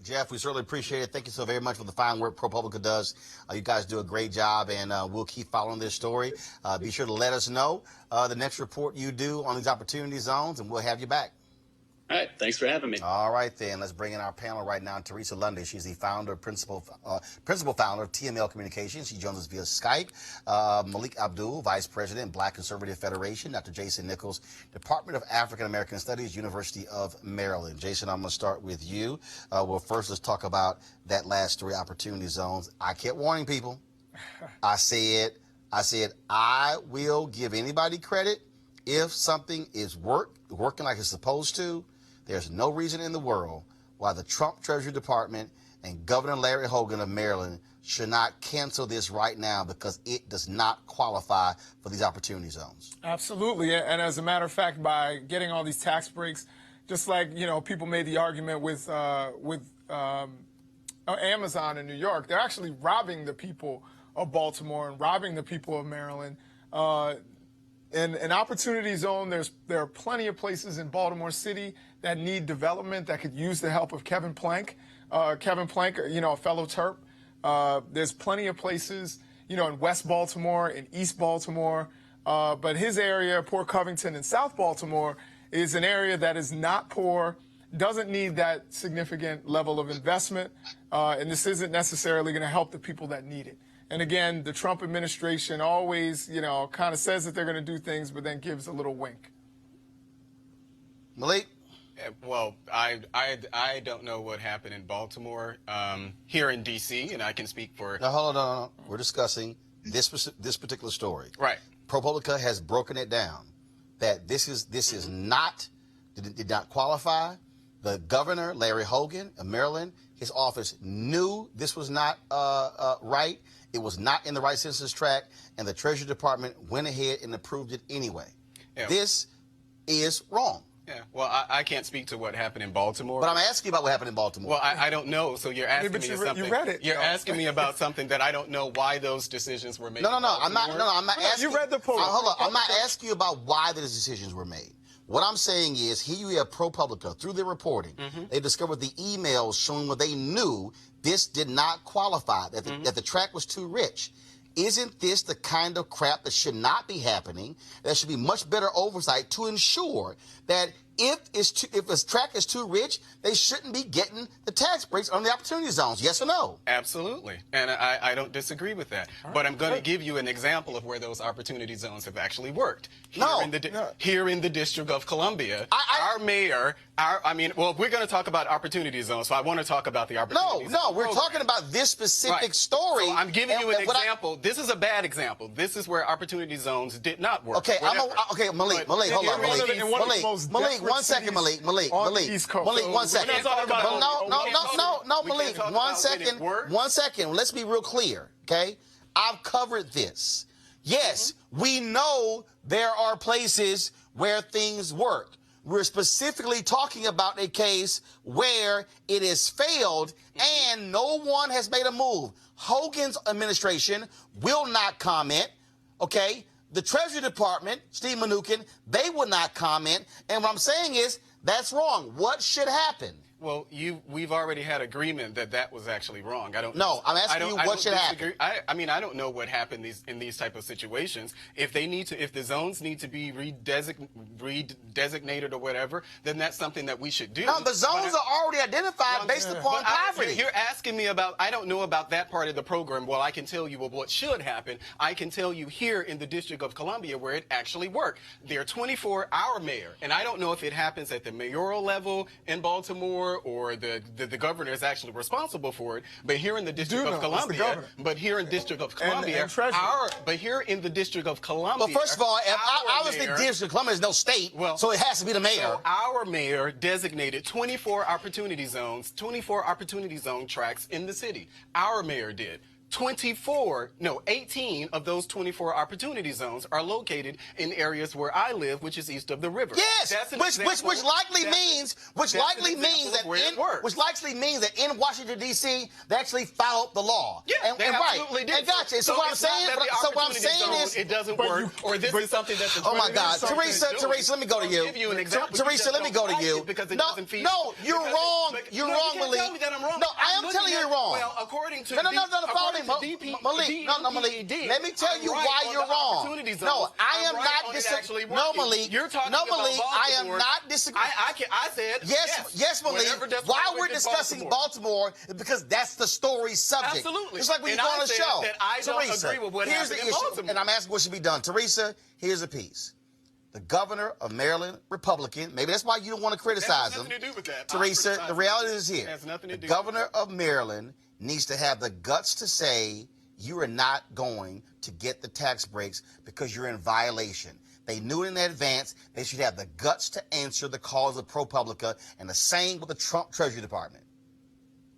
Jeff, we certainly appreciate it. Thank you so very much for the fine work ProPublica does. You guys do a great job, and we'll keep following this story. Be sure to let us know the next report you do on these opportunity zones, and we'll have you back. All right. Thanks for having me. All right, then. Let's bring in our panel right now. Teresa Lundy. She's the principal founder of TML Communications. She joins us via Skype. Malik Abdul, Vice President, Black Conservative Federation. Dr. Jason Nichols, Department of African American Studies, University of Maryland. Jason, I'm going to start with you. Well, first, let's talk about that last story, opportunity zones. I kept warning people. I said, I will give anybody credit if something is working like it's supposed to. There's no reason in the world why the Trump Treasury Department and Governor Larry Hogan of Maryland should not cancel this right now, because it does not qualify for these opportunity zones. Absolutely. And as a matter of fact, by getting all these tax breaks, just like, people made the argument with Amazon in New York, they're actually robbing the people of Baltimore and robbing the people of Maryland. In an opportunity zone, there are plenty of places in Baltimore City that need development that could use the help of Kevin Plank. Kevin Plank, a fellow Terp. There's plenty of places, in West Baltimore, in East Baltimore. But his area, Port Covington and South Baltimore, is an area that is not poor, doesn't need that significant level of investment, and this isn't necessarily going to help the people that need it. And again, the Trump administration always, kind of says that they're going to do things, but then gives a little wink. Malik? Well, I don't know what happened in Baltimore. Here in D.C., and I can speak for... No, hold on. No. We're discussing this particular story. Right. ProPublica has broken it down that this did not qualify. The governor, Larry Hogan of Maryland, his office knew this was not right. It was not in the right census tract, and the Treasury Department went ahead and approved it anyway. Yeah. This is wrong. Yeah, well, I can't speak to what happened in Baltimore. But I'm asking you about what happened in Baltimore. Well, I don't know, so you're asking me something. You read it. You're asking me about something that I don't know why those decisions were made. No, I'm not asking. You read the post. Hold on. I'm not asking you about why those decisions were made. What I'm saying is, here you have ProPublica, through their reporting, they discovered the emails showing what they knew this did not qualify, that the tract was too rich. Isn't this the kind of crap that should not be happening? There should be much better oversight to ensure that if a tract is too rich, they shouldn't be getting the tax breaks on the opportunity zones. Yes or no? Absolutely. And I don't disagree with that. But I'm going to give you an example of where those opportunity zones have actually worked. Here in the District of Columbia, our mayor, well, we're going to talk about opportunity zones, so I want to talk about the opportunity zones. No, we're talking about this specific story. So I'm giving you an example. This is a bad example. This is where opportunity zones did not work. Okay, Malik, hold on, Malik, one second, Malik, one second. No, Malik, one second. Let's be real clear, okay? I've covered this. Yes, we know there are places where things work. We're specifically talking about a case where it has failed and no one has made a move. Hogan's administration will not comment, okay? The Treasury Department, Steve Mnuchin, they will not comment. And what I'm saying is, that's wrong. What should happen? Well, we've already had agreement that was actually wrong. I'm asking you what should happen. I don't know what happened in these type of situations. If the zones need to be redesignated or whatever, then that's something that we should do. No, the zones are already identified based upon poverty. You're asking me about, I don't know about that part of the program. Well, I can tell you what should happen. I can tell you here in the District of Columbia where it actually worked. They're 24-hour mayor, and I don't know if it happens at the mayoral level in Baltimore or the governor is actually responsible for it, but here in the District of Columbia, but here in the District of Columbia, well, first of all, obviously the District of Columbia is no state, so it has to be the mayor. So our mayor designated 24 opportunity zone tracts in the city. Our mayor did. 18 of those 24 opportunity zones are located in areas where I live, which is east of the river. Yes, which likely means that in Washington D.C. they actually followed the law. Yeah, they absolutely did. And gotcha. So what I'm saying is it doesn't work, or this is something that's. Oh my God, Teresa, let me go to you. Give you an example. Teresa, let me go to you. No, you're wrong. You're wrong, Malik. No, I am telling you you're wrong. Well, according to follow me. Malik, Malik, let me tell you why you're wrong. No, I am not disagreeing. No, Malik, I am not disagreeing. I said yes, Malik. Why we're discussing Baltimore is because that's the story subject. Absolutely. It's like when you go on a show. That I don't agree with what happened in Baltimore. And I'm asking what should be done. Teresa, here's a piece. The governor of Maryland, Republican. Maybe that's why you don't want to criticize him. Nothing to do with that. Teresa, the reality is here. The governor of Maryland needs to have the guts to say you are not going to get the tax breaks because you're in violation. They knew it in advance. They should have the guts to answer the calls of ProPublica, and the same with the Trump Treasury Department.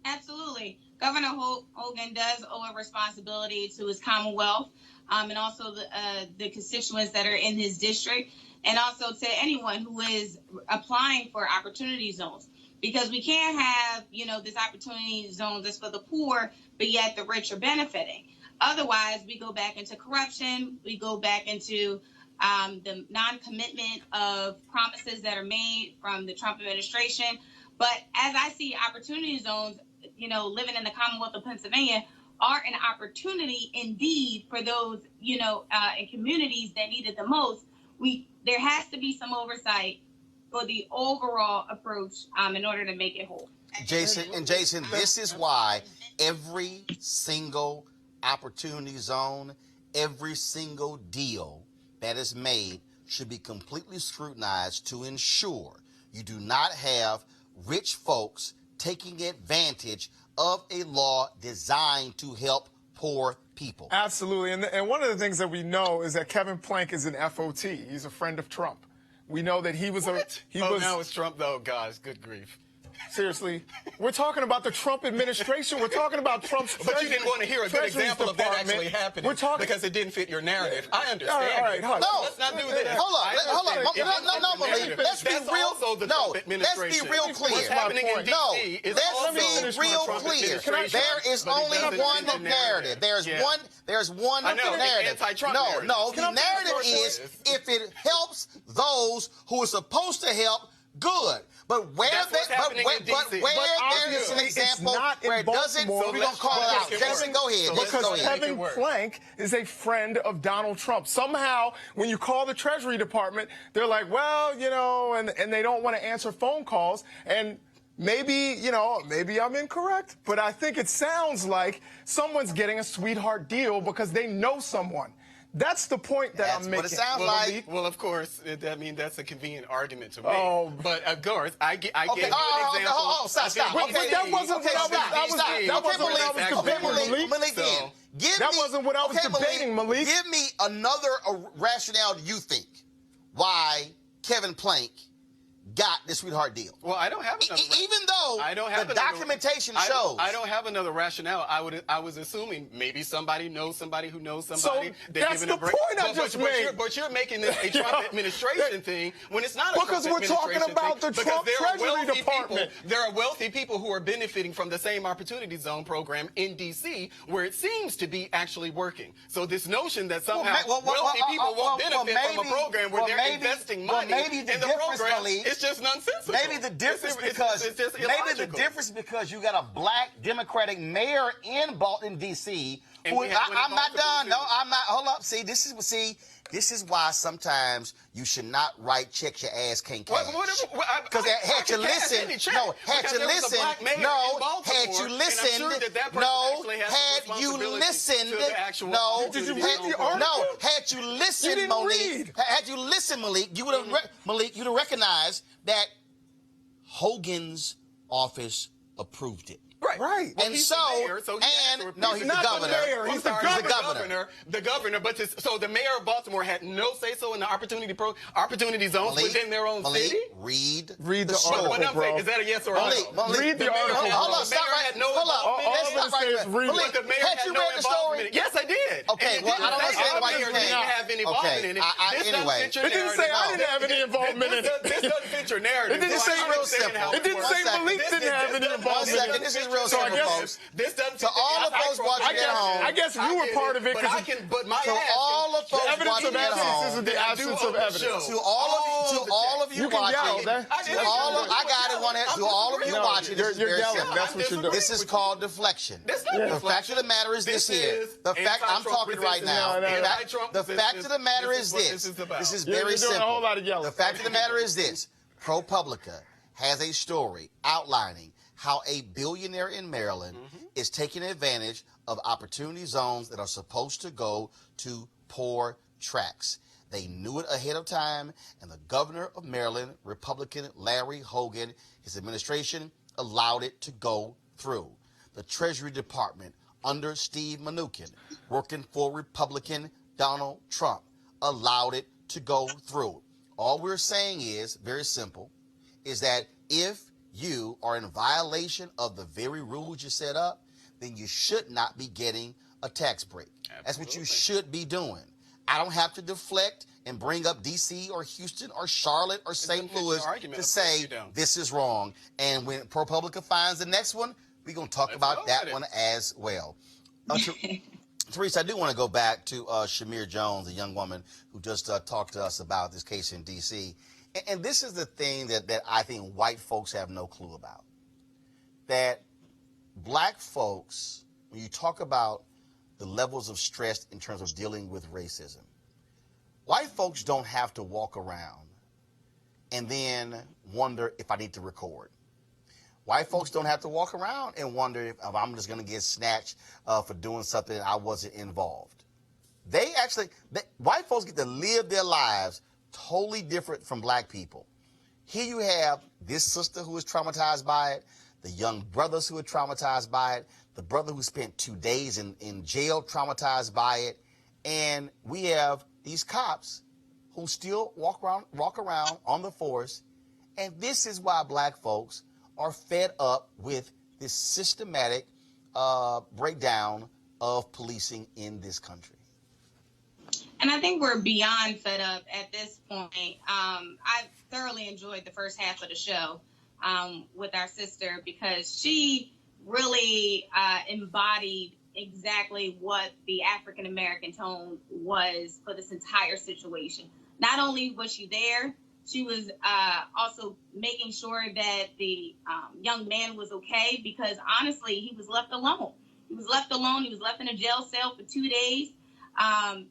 Absolutely. Governor Hogan does owe a responsibility to his Commonwealth and also the constituents that are in his district, and also to anyone who is applying for opportunity zones. Because we can't have, this opportunity zone that's for the poor, but yet the rich are benefiting. Otherwise, we go back into corruption. We go back into the non-commitment of promises that are made from the Trump administration. But as I see opportunity zones, living in the Commonwealth of Pennsylvania are an opportunity indeed for those, in communities that need it the most. There has to be some oversight for the overall approach in order to make it whole. Jason, this is why every single opportunity zone, every single deal that is made should be completely scrutinized to ensure you do not have rich folks taking advantage of a law designed to help poor people. Absolutely. And one of the things that we know is that Kevin Plank is an FOT. He's a friend of Trump. We know that he was now it's Trump, though, guys. Good grief. Seriously. We're talking about the Trump administration. We're talking about Trump's But you didn't want to hear a good Treasury example of that Department. actually happening We're talking because it didn't fit your narrative. I understand. All right, it. no, Let's not do that. Hold on. No, Malik. let's be That's real. also the No, Trump let's administration. be real clear. What's happening in No, D.C. is let's also be real Trump clear. administration, There is but it only doesn't one fit the narrative. There's one I know, the narrative. anti-Trump No, narrative. no. Can The I finish narrative my is point? if it helps those who are supposed to help, good. But where That's what's happening in but D.C. where But there is an obviously it's example not in where it doesn't, Baltimore. we're gonna call it out. Let's make it Jason, work. go ahead. So Jason, Because go ahead. Kevin Plank is a friend of Donald Trump. Somehow, when you call the Treasury Department, they're like, well, you know, and they don't want to answer phone calls. And maybe, you know, maybe I'm incorrect, but I think it sounds like someone's getting a sweetheart deal because they know someone. That's the point that That's I'm what making. it sounds like. Well, of course, I mean, that's a convenient argument to make. Oh. But of course, I gave you Okay, an example. stop. But that wasn't what I was- that wasn't what I was debating, Malik. Malik, then. That wasn't what I was debating, Malik. Give me another rationale you think why Kevin Plank got the sweetheart deal. Well, I don't have another. Even though I don't have the another- documentation I shows. I don't have another rationale. I was assuming maybe somebody knows somebody who knows somebody. So They're that's giving the a break. point I just made. But you're making this a Trump administration thing when it's not a Because Trump we're talking administration about thing, the because Trump there are Treasury wealthy Department. People, there are wealthy people who are benefiting from the same opportunity zone program in D.C. where it seems to be actually working. So this notion that somehow wealthy people won't benefit from a program where they're investing money in the program, it's just nonsensical. Maybe the difference because you got a black Democratic mayor in D.C. And we have one in I'm not Baltimore, done. too. No, I'm not. Hold up. This is why sometimes you should not write checks your ass can't cash. Because had you listened, had you listened, Malik, you would have recognized that Hogan's office approved it. Right. Well, And he's so, the mayor, so he's the governor. He's the governor. The governor. But so the mayor of Baltimore had no say-so in the opportunity zones within their own city. Read the story. article, bro. Is that a yes or a no? Read the article. Hold on, stop right now. Hold up. All I'm gonna say is read But it. the mayor Had had you no read the story? involvement. Yes, I did. Okay, well, I don't understand why you didn't can't. have any involvement in it. Anyway. It didn't say I didn't have any involvement in it. This doesn't fit your narrative. It didn't So say I real understand simple. how It didn't works. say Malik didn't have any involvement in it. This is real So I simple, guess- folks. This doesn't To all the folks watching at home, I guess you were part of it. But I can. But my to all the folks evidence watching of at evidence home, isn't the absence of evidence. to all of you You can yell, watching, that- to all of you No, watching, this is you're very yelling. simple. That's what you're doing. This is called deflection. That's not The deflection. fact of the matter is this here. is The fact I'm anti-Trump talking right now. resistance. No, Anti-Trump The fact of the matter resistance. is This is this. what this is about. This is You're very doing a simple. whole lot of yelling. The fact of the matter is this. ProPublica has a story outlining how a billionaire in Maryland is taking advantage of opportunity zones that are supposed to go to poor tracts. They knew it ahead of time, and the governor of Maryland, Republican Larry Hogan, his administration allowed it to go through. The Treasury Department under Steve Mnuchin, working for Republican Donald Trump, allowed it to go through. All we're saying is, very simple, is that if you are in violation of the very rules you set up, then you should not be getting a tax break. That's what you should be doing. I don't have to deflect and bring up D.C. or Houston or Charlotte or St. Louis to say this is wrong. And when ProPublica finds the next one, we're going to talk about that one as well. Teresa, I do want to go back to Shamir Jones, a young woman who just talked to us about this case in D.C. And this is the thing that I think white folks have no clue about. That black folks, when you talk about the levels of stress in terms of dealing with racism, white folks don't have to walk around and then wonder if I need to record. White folks don't have to walk around and wonder if I'm just going to get snatched for doing something I wasn't involved. White folks get to live their lives totally different from black people. Here you have this sister who is traumatized by it, the young brothers who are traumatized by it, the brother who spent 2 days in jail traumatized by it, and we have these cops who still walk around on the force, and this is why black folks are fed up with this systematic breakdown of policing in this country. And I think we're beyond fed up at this point. I thoroughly enjoyed the first half of the show with our sister because she really embodied exactly what the African American tone was for this entire situation. Not only was she there, she was also making sure that the young man was okay because honestly, he was left alone. He was left alone. He was left in a jail cell for 2 days.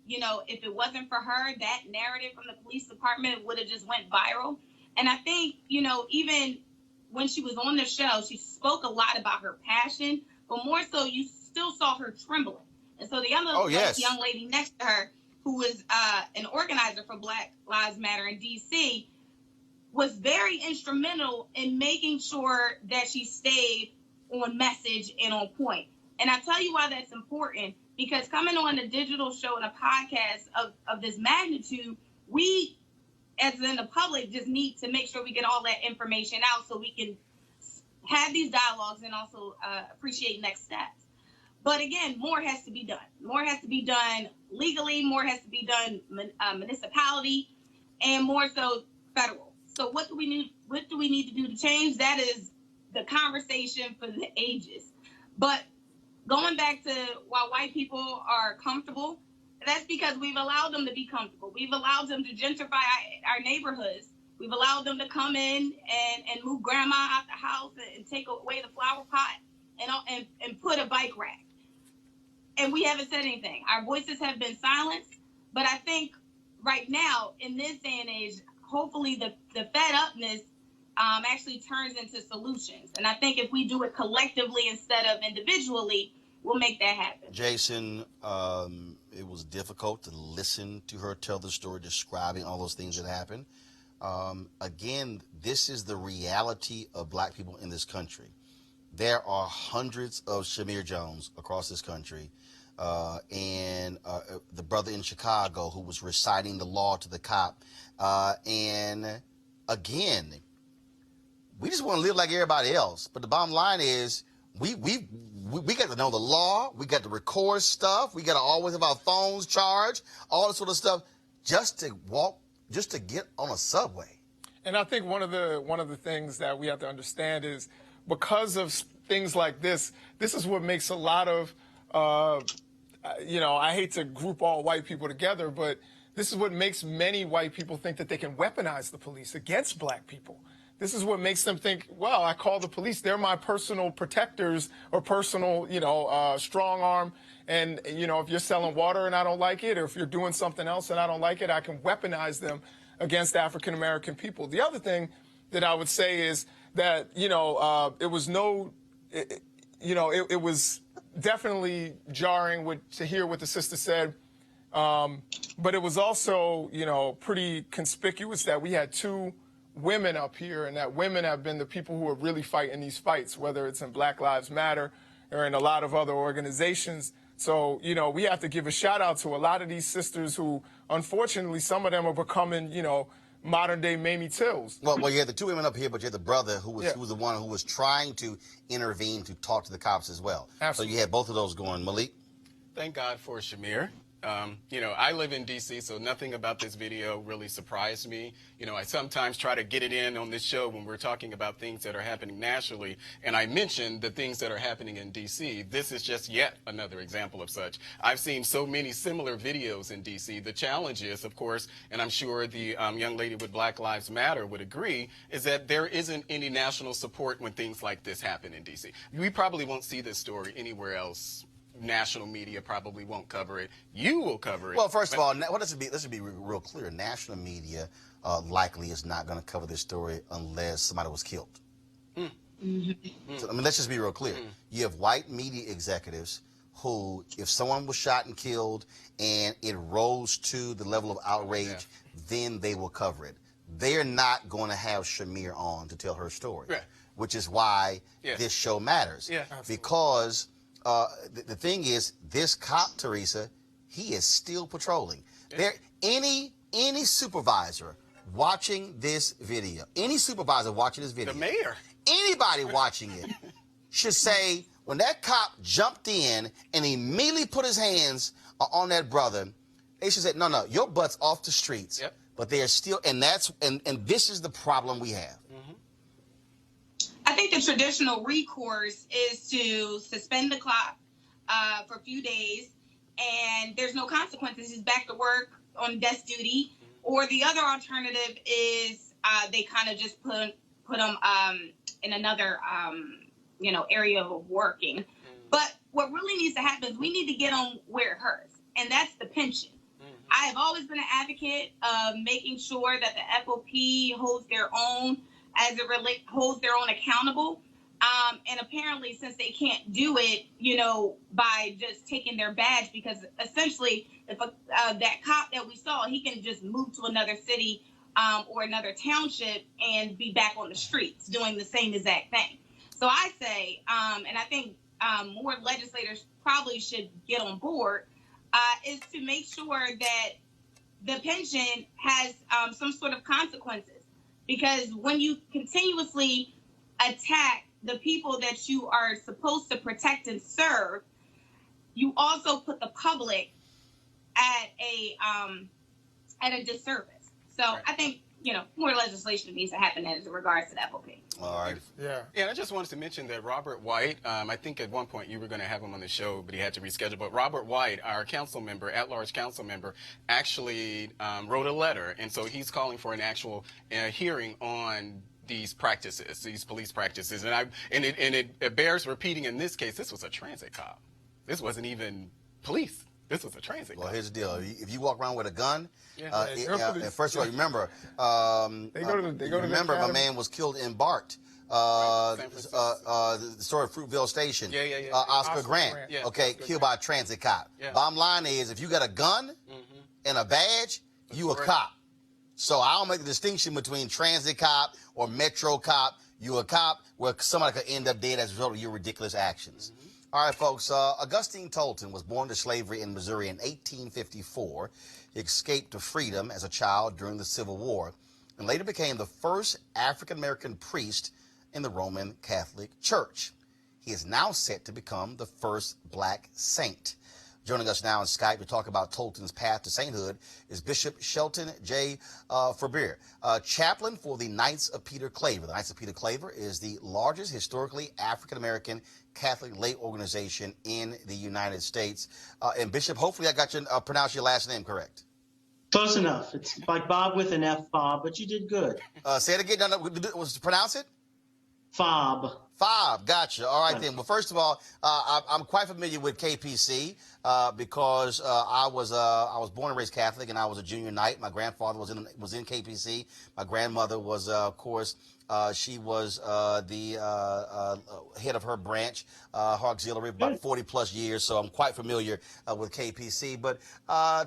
You know, if it wasn't for her, that narrative from the police department would have just went viral. And I think, you know, even when she was on the show, she spoke a lot about her passion, but more so you still saw her trembling. And so the other young lady next to her, who was an organizer for Black Lives Matter in D.C., was very instrumental in making sure that she stayed on message and on point. And I tell you why that's important, because coming on a digital show and a podcast of this magnitude, we, as in the public, just need to make sure we get all that information out so we can have these dialogues and also appreciate next steps. But again, more has to be done. More has to be done legally, more has to be done municipality, and more so federal. So what do we need to do to change? That is the conversation for the ages. But going back to why white people are comfortable, that's because we've allowed them to be comfortable. We've allowed them to gentrify our neighborhoods. We've allowed them to come in and move grandma out the house and take away the flower pot and put a bike rack. And we haven't said anything. Our voices have been silenced. But I think right now, in this day and age, hopefully the fed upness actually turns into solutions. And I think if we do it collectively instead of individually, we'll make that happen. Jason, it was difficult to listen to her tell the story, describing all those things that happened. Again, this is the reality of black people in this country. There are hundreds of Shamir Jones across this country. And the brother in Chicago who was reciting the law to the cop. And again, we just want to live like everybody else. But the bottom line is we got to know the law. We got to record stuff. We got to always have our phones charged, all this sort of stuff, just to get on a subway. And I think one of the things that we have to understand is because of things like this is what makes a lot of, I hate to group all white people together, but this is what makes many white people think that they can weaponize the police against black people. This is what makes them think, well, I call the police, they're my personal protectors or personal, strong arm. And, if you're selling water and I don't like it, or if you're doing something else and I don't like it, I can weaponize them against African-American people. The other thing that I would say is that, it was definitely jarring to hear what the sister said. But it was also, pretty conspicuous that we had two women up here, and that women have been the people who are really fighting these fights, whether it's in Black Lives Matter or in a lot of other organizations. So, we have to give a shout out to a lot of these sisters who, unfortunately, some of them are becoming, modern day Mamie Tills. Well, you had the two women up here, but you had the brother who was the one who was trying to intervene to talk to the cops as well. Absolutely. So you had both of those going. Malik? Thank God for Shamir. I live in D.C., so nothing about this video really surprised me. I sometimes try to get it in on this show when we're talking about things that are happening nationally, and I mentioned the things that are happening in D.C. This is just yet another example of such. I've seen so many similar videos in D.C. The challenge is, of course, and I'm sure the young lady with Black Lives Matter would agree, is that there isn't any national support when things like this happen in D.C. We probably won't see this story anywhere else. National media probably won't cover it. You will cover it. Well, first of all, let's be real clear. National media likely is not going to cover this story unless somebody was killed. So, let's just be real clear. You have white media executives who, if someone was shot and killed and it rose to the level of outrage, then they will cover it. They're not going to have Shamir on to tell her story, which is why this show matters. Because the thing is, this cop, Teresa, he is still patrolling. There, any supervisor watching this video, the mayor, anybody watching it should say, when that cop jumped in and immediately put his hands on that brother, they should say, no, your butt's off the streets. Yep. But they are still, and this is the problem we have. I think the traditional recourse is to suspend the clock for a few days, and there's no consequences. He's back to work on desk duty. Or the other alternative is they kind of just put him in another area of working. But what really needs to happen is we need to get on where it hurts, and that's the pension. I have always been an advocate of making sure that the FOP holds their own holds their own accountable. And apparently, since they can't do it, by just taking their badge, because essentially, if that cop that we saw, he can just move to another city or another township and be back on the streets doing the same exact thing. So I say, and I think more legislators probably should get on board, is to make sure that the pension has some sort of consequences. Because when you continuously attack the people that you are supposed to protect and serve, you also put the public at a disservice. So right. I think more legislation needs to happen as regards to the FOP. All right. Yeah. And I just wanted to mention that Robert White, I think at one point you were going to have him on the show, but he had to reschedule. But Robert White, our council member, at-large council member, actually wrote a letter. And so he's calling for an actual hearing on these practices, these police practices. And it bears repeating in this case, this was a transit cop. This wasn't even police. This was a transit cop. Well, here's the deal. If you walk around with a gun, first of all, remember, remember my man was killed in Bart. The story of Fruitville Station. Oscar Grant. Killed by a transit cop. Bottom line is, if you got a gun and a badge, you a cop. So I don't make the distinction between transit cop or metro cop. You a cop where somebody could end up dead as a result of your ridiculous actions. All right, folks. Augustine Tolton was born to slavery in Missouri in 1854. He escaped to freedom as a child during the Civil War and later became the first African-American priest in the Roman Catholic Church. He is now set to become the first black saint. Joining us now on Skype to talk about Tolton's path to sainthood is Bishop Shelton J. Faber, chaplain for the Knights of Peter Claver. The Knights of Peter Claver is the largest historically African-American Catholic lay organization in the United States. And Bishop, hopefully I got you pronounce your last name correct. Close enough. It's like Bob with an F, Bob, but you did good. Say it again. Pronounce it? Fob. Fob, gotcha. All right, then. Well, first of all, I'm quite familiar with KPC because I was born and raised Catholic, and I was a junior knight. My grandfather was in KPC. My grandmother was, of course, she was the head of her branch, her auxiliary, about 40 plus years. So I'm quite familiar with KPC. But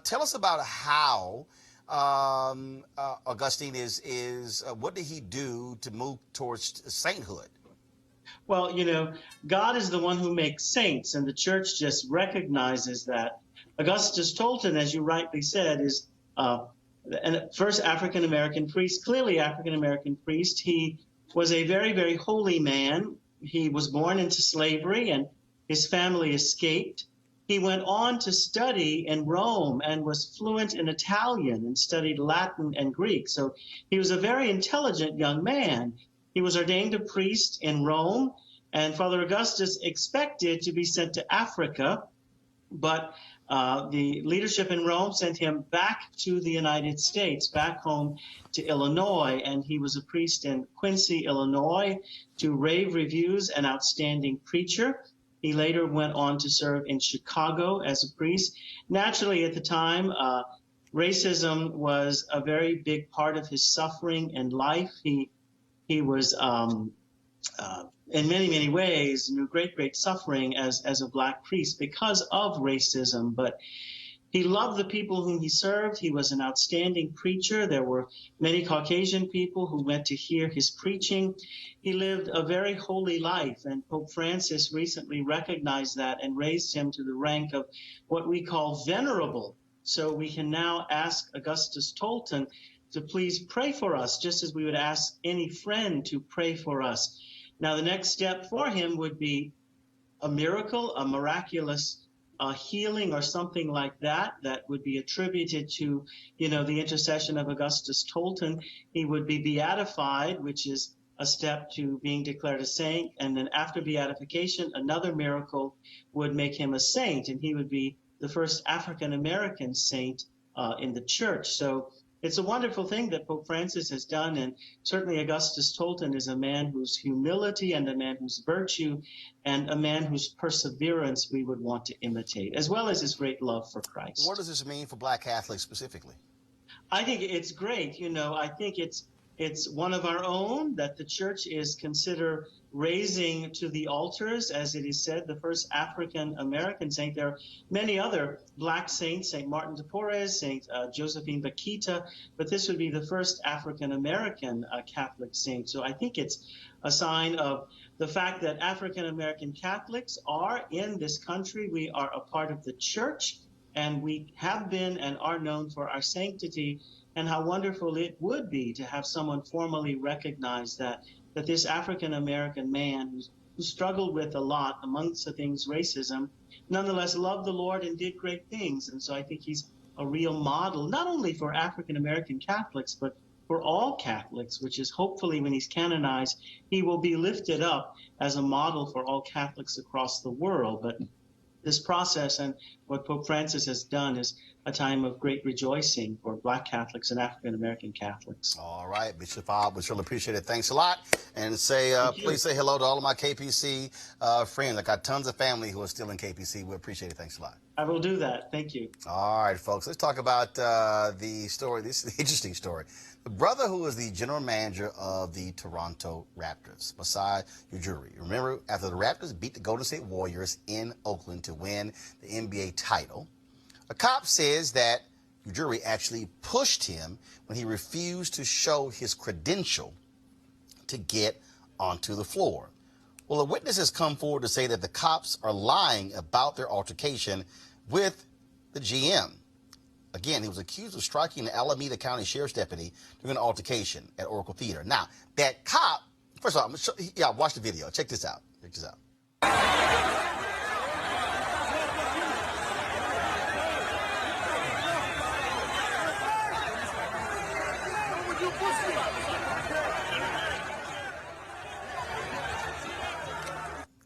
tell us about how Augustine is what did he do to move towards sainthood? Well, God is the one who makes saints, and the church just recognizes that. Augustus Tolton, as you rightly said, is the first African-American priest, clearly African-American priest. He was a very, very holy man. He was born into slavery, and his family escaped. He went on to study in Rome and was fluent in Italian and studied Latin and Greek. So he was a very intelligent young man. He was ordained a priest in Rome, and Father Augustus expected to be sent to Africa, but the leadership in Rome sent him back to the United States, back home to Illinois, and he was a priest in Quincy, Illinois, to rave reviews, an outstanding preacher. He later went on to serve in Chicago as a priest. Naturally, at the time, racism was a very big part of his suffering and life. He was, in many, many ways, knew great suffering as a black priest because of racism. But he loved the people whom he served. He was an outstanding preacher. There were many Caucasian people who went to hear his preaching. He lived a very holy life, and Pope Francis recently recognized that and raised him to the rank of what we call venerable. So we can now ask Augustus Tolton to please pray for us, just as we would ask any friend to pray for us. Now, the next step for him would be a miracle, a miraculous healing or something like that, that would be attributed to, the intercession of Augustus Tolton. He would be beatified, which is a step to being declared a saint. And then after beatification, another miracle would make him a saint, and he would be the first African-American saint in the church. So it's a wonderful thing that Pope Francis has done, and certainly Augustus Tolton is a man whose humility and a man whose virtue and a man whose perseverance we would want to imitate, as well as his great love for Christ. What does this mean for Black Catholics specifically? I think it's great. I think it's one of our own that the church is consider raising to the altars, as it is said, the first African-American saint. There are many other Black saints, St. Martin de Porres, St. Josephine Bakhita, but this would be the first African-American Catholic saint. So I think it's a sign of the fact that African-American Catholics are in this country. We are a part of the church, and we have been and are known for our sanctity, and how wonderful it would be to have someone formally recognize that this African-American man who struggled with a lot, amongst the things racism, nonetheless loved the Lord and did great things. And so I think he's a real model, not only for African-American Catholics, but for all Catholics, which is hopefully when he's canonized, he will be lifted up as a model for all Catholics across the world. But this process and what Pope Francis has done is a time of great rejoicing for Black Catholics and African-American Catholics. All right, Bishop Bob, we really appreciate it. Thanks a lot. And please say hello to all of my KPC friends. I got tons of family who are still in KPC. We appreciate it. Thanks a lot. I will do that. Thank you. All right, folks, let's talk about the story. This is the interesting story. The brother who is the general manager of the Toronto Raptors, Masai Ujiri. Remember, after the Raptors beat the Golden State Warriors in Oakland to win the NBA title, a cop says that Ujiri actually pushed him when he refused to show his credential to get onto the floor. Well, a witness has come forward to say that the cops are lying about their altercation with the GM. Again, he was accused of striking an Alameda County Sheriff's deputy during an altercation at Oracle Theater. Now, that cop, first of all, watch the video. Check this out. Check this out.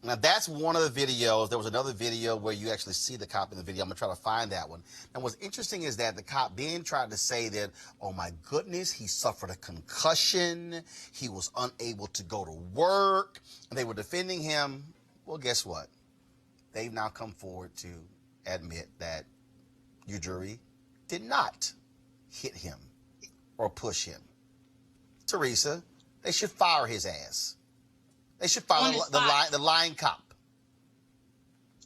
Now, that's one of the videos. There was another video where you actually see the cop in the video. I'm going to try to find that one. And what's interesting is that the cop then tried to say that, oh, my goodness, he suffered a concussion. He was unable to go to work. And they were defending him. Well, guess what? They've now come forward to admit that Ujiri did not hit him or push him. Teresa, they should fire his ass. They should fire the lying cop.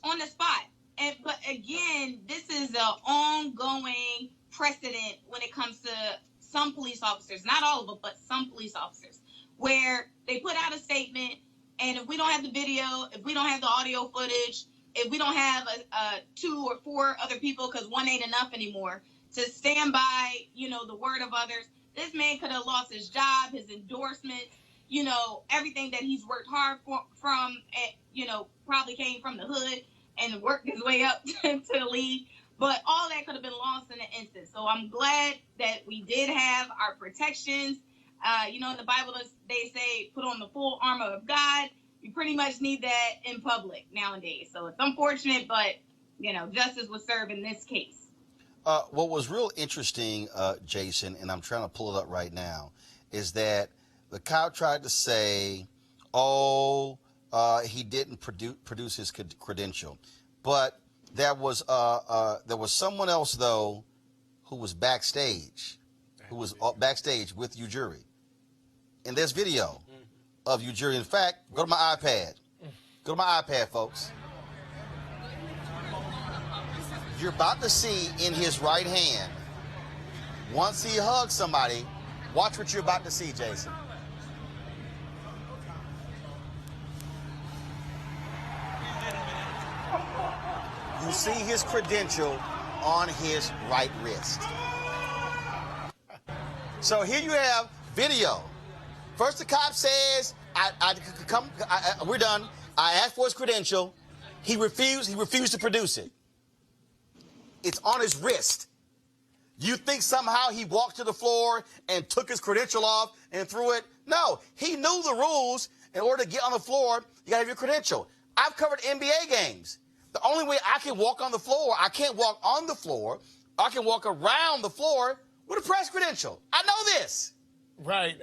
On the spot. But again, this is an ongoing precedent when it comes to some police officers, not all of them, but some police officers, where they put out a statement, and if we don't have the video, if we don't have the audio footage, if we don't have 2 or 4 other people, because one ain't enough anymore, to stand by, the word of others, this man could have lost his job, his endorsements, everything that he's worked hard from, probably came from the hood and worked his way up to the league. But all that could have been lost in an instant. So I'm glad that we did have our protections. In the Bible, they say, put on the full armor of God. You pretty much need that in public nowadays. So it's unfortunate, but, justice was served in this case. What was real interesting, Jason, and I'm trying to pull it up right now, is that the cop tried to say, he didn't produce his credential. But there was someone else, though, who was backstage with Ujiri. And there's video of Ujiri. In fact, go to my iPad. Go to my iPad, folks. You're about to see in his right hand, once he hugs somebody, watch what you're about to see, Jason. You see his credential on his right wrist. So here you have video. First the cop says we're done. I asked for his credential. He refused. He refused to produce it. It's on his wrist. You think somehow he walked to the floor and took his credential off and threw it? No, he knew the rules. In order to get on the floor, you gotta have your credential. I've covered NBA games. The only way I can walk on the floor, I can't walk on the floor. I can walk around the floor with a press credential. I know this. Right.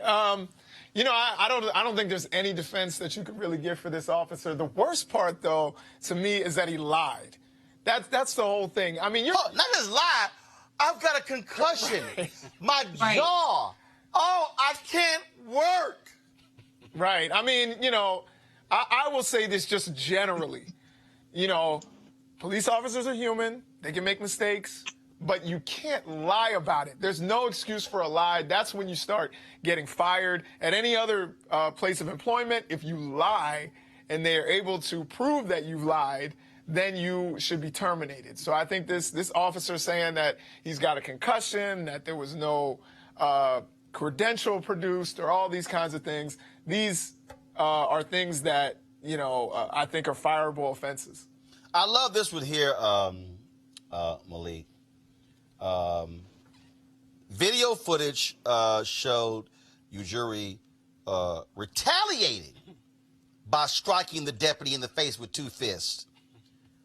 You know, I don't think there's any defense that you could really give for this officer. The worst part, though, to me, is that he lied. That's the whole thing. I mean, not just lie. I've got a concussion. My jaw. Oh, I can't work. Right. I mean, you know, I will say this just generally. You know, police officers are human. They can make mistakes. But you can't lie about it. There's no excuse for a lie. That's when you start getting fired. At any other place of employment, if you lie and they are able to prove that you've lied, then you should be terminated. So I think this officer saying that he's got a concussion, that there was no credential produced, or all these kinds of things, these are things that, you know, I think are fireable offenses. I love this one here, Malik. Video footage showed Ujiri retaliating by striking the deputy in the face with 2 fists,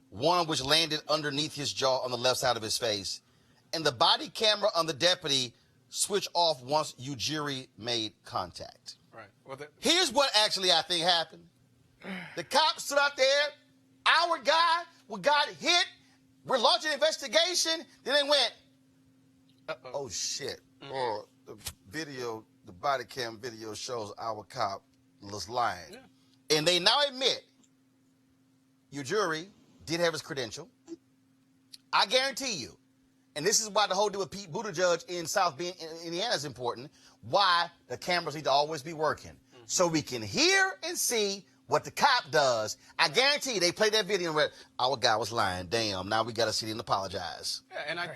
one of which landed underneath his jaw on the left side of his face. And the body camera on the deputy switched off once Ujiri made contact. Right. Well, here's what actually I think happened. The cops stood out there. Our guy got hit. We're launching an investigation. Then they went, oh, shit. Or the body cam video shows our cop was lying. Yeah. And they now admit Ujiri did have his credential. I guarantee you, and this is why the whole deal with Pete Buttigieg in South Bend, Indiana is important, why the cameras need to always be working. So we can hear and see what the cop does. I guarantee you, they played that video and went, our guy was lying. Damn, now we got to sit and apologize. Yeah, and I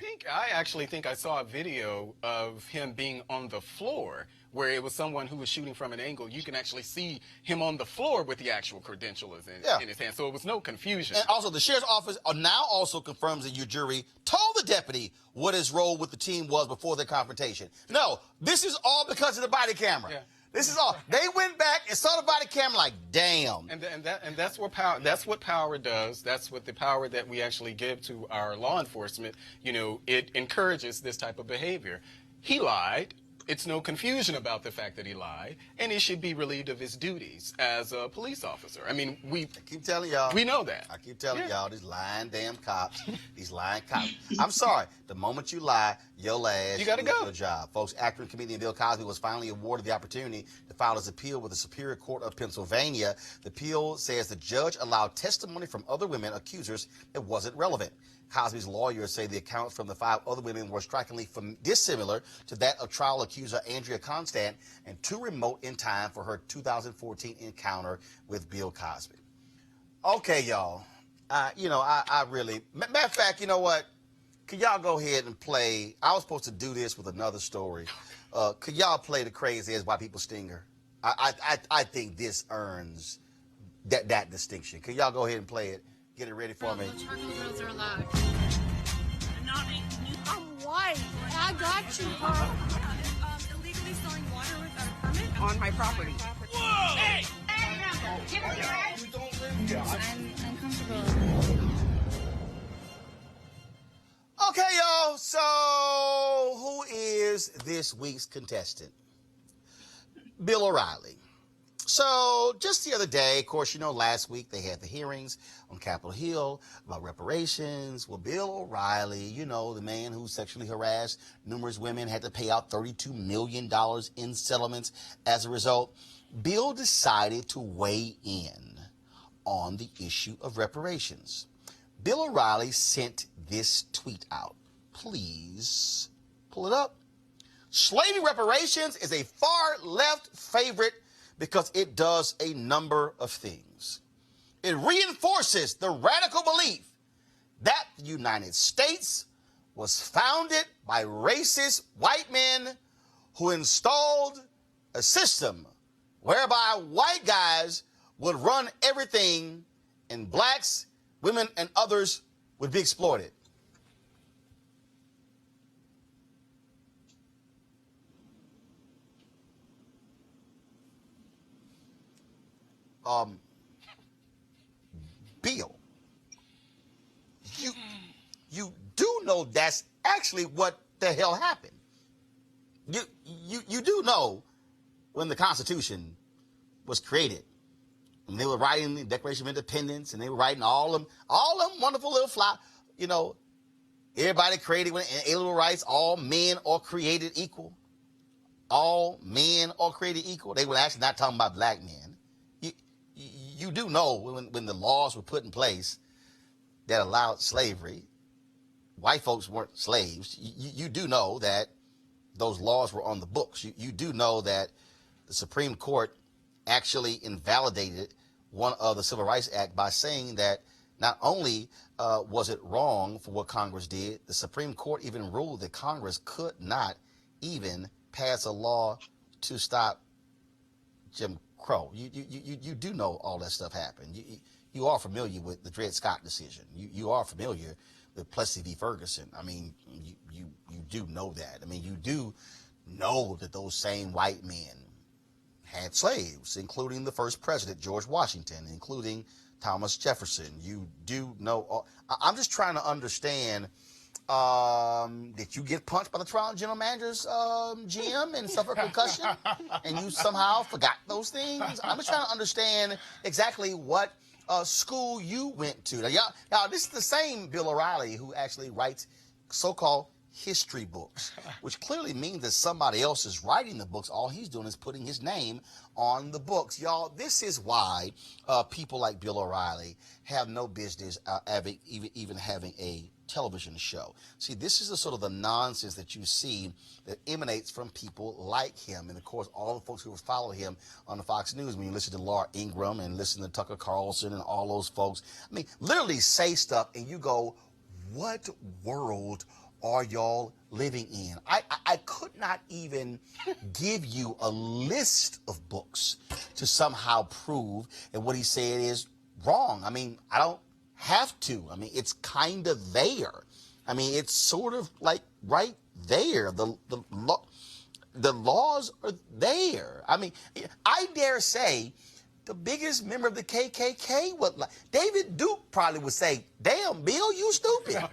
actually think I saw a video of him being on the floor where it was someone who was shooting from an angle. You can actually see him on the floor with the actual credential in his hand. So it was no confusion. And also, the sheriff's office now also confirms that Ujiri told the deputy what his role with the team was before the confrontation. No, this is all because of the body camera. Yeah. This is all. They went back and saw the body camera like, damn. And that's what power. That's what power does. That's what the power that we actually give to our law enforcement. You know, it encourages this type of behavior. He lied. It's no confusion about the fact that he lied, and he should be relieved of his duties as a police officer. I mean, I keep telling y'all. We know that. I keep telling y'all, these lying damn cops, these lying cops. I'm sorry. The moment you lie, your ass, you gotta go. Your job. Folks, actor and comedian Bill Cosby was finally awarded the opportunity to file his appeal with the Superior Court of Pennsylvania. The appeal says the judge allowed testimony from other women accusers that wasn't relevant. Cosby's lawyers say the accounts from the 5 other women were strikingly dissimilar to that of trial accuser Andrea Constant and too remote in time for her 2014 encounter with Bill Cosby. Okay, y'all. I really... Matter of fact, you know what? Could y'all go ahead and play... I was supposed to do this with another story. Could y'all play the Crazy as White People Stinger? I think this earns that distinction. Could y'all go ahead and play it? Get it ready for me. Charcoal grills are allowed. I'm white. I got you, bro. Illegally selling water without a permit on my property. Whoa! Hey! I'm uncomfortable. Okay, y'all. So, who is this week's contestant? Bill O'Reilly. So, just the other day, of course, you know, last week they had the hearings on Capitol Hill about reparations. Well, Bill O'Reilly, you know, the man who sexually harassed numerous women, had to pay out $32 million in settlements as a result. Bill decided to weigh in on the issue of reparations. Bill O'Reilly sent this tweet out. Please pull it up. Slavery reparations is a far-left favorite because it does a number of things. It reinforces the radical belief that the United States was founded by racist white men who installed a system whereby white guys would run everything and blacks, women, and others would be exploited. Bill, you do know that's actually what the hell happened. You do know when the Constitution was created, and they were writing the Declaration of Independence, and they were writing all them wonderful little everybody created with inalienable rights, all men are created equal. All men are created equal. They were actually not talking about black men. You do know when the laws were put in place that allowed slavery, white folks weren't slaves. You do know that those laws were on the books. You do know that the Supreme Court actually invalidated one of the Civil Rights Act by saying that not only was it wrong for what Congress did, the Supreme Court even ruled that Congress could not even pass a law to stop Jim Crow. You do know all that stuff happened. You are familiar with the Dred Scott decision. You are familiar with Plessy v. Ferguson. I mean, you do know that. I mean, you do know that those same white men had slaves, including the first president, George Washington, including Thomas Jefferson. You do know. I'm just trying to understand. Did you get punched by the Toronto general manager's GM and suffer concussion, and you somehow forgot those things? I'm just trying to understand exactly what school you went to. Now, this is the same Bill O'Reilly who actually writes so-called history books, which clearly means that somebody else is writing the books. All he's doing is putting his name on the books. Y'all, this is why people like Bill O'Reilly have no business even having a television show. See, this is the sort of the nonsense that you see that emanates from people like him. And of course, all the folks who follow him on the Fox News, when you listen to Laura Ingraham and listen to Tucker Carlson and all those folks, I mean, literally say stuff and you go, what world are y'all living in? I could not even give you a list of books to somehow prove that what he said is wrong. I mean, I don't have to. I mean, it's kind of there. I mean, it's sort of like right there. The laws are there. I mean, I dare say the biggest member of the KKK would like, David Duke probably would say, damn, Bill, you stupid.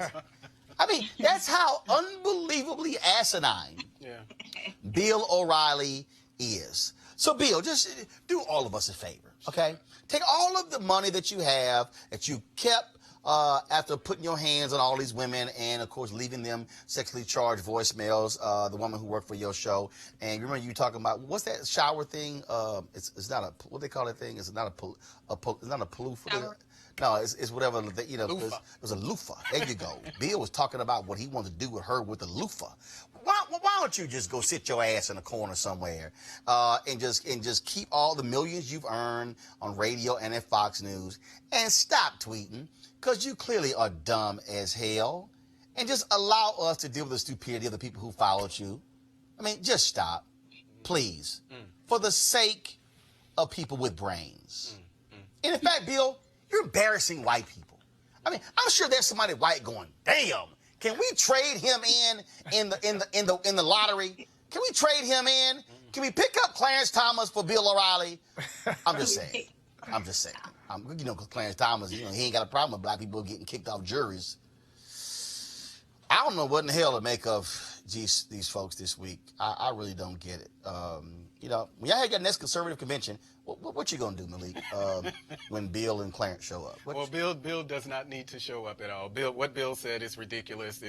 I mean, that's how unbelievably asinine Bill O'Reilly is. So, Bill, just do all of us a favor, okay? Take all of the money that you have, that you kept after putting your hands on all these women and, of course, leaving them sexually charged voicemails, the woman who worked for your show. And remember you talking about, what's that shower thing? It's not a, what they call that thing? It's not it's not a pollufa. No, it's whatever, you know, it was a loofah. There you go. Bill was talking about what he wanted to do with her with the loofah. Why don't you just go sit your ass in a corner somewhere and just keep all the millions you've earned on radio and at Fox News and stop tweeting, because you clearly are dumb as hell, and just allow us to deal with the stupidity of the people who followed you. I mean, just stop, please, for the sake of people with brains. And in fact, Bill, you're embarrassing white people. I mean, I'm sure there's somebody white going, damn, can we trade him in the lottery? Can we trade him in? Can we pick up Clarence Thomas for Bill O'Reilly? I'm just saying. You know, because Clarence Thomas, you know, he ain't got a problem with black people getting kicked off juries. I don't know what in the hell to make of these folks this week. I really don't get it. You know, when y'all had your next conservative convention, what you gonna do, Malik, when Bill and Clarence show up? Well, Bill does not need to show up at all. What Bill said is ridiculous.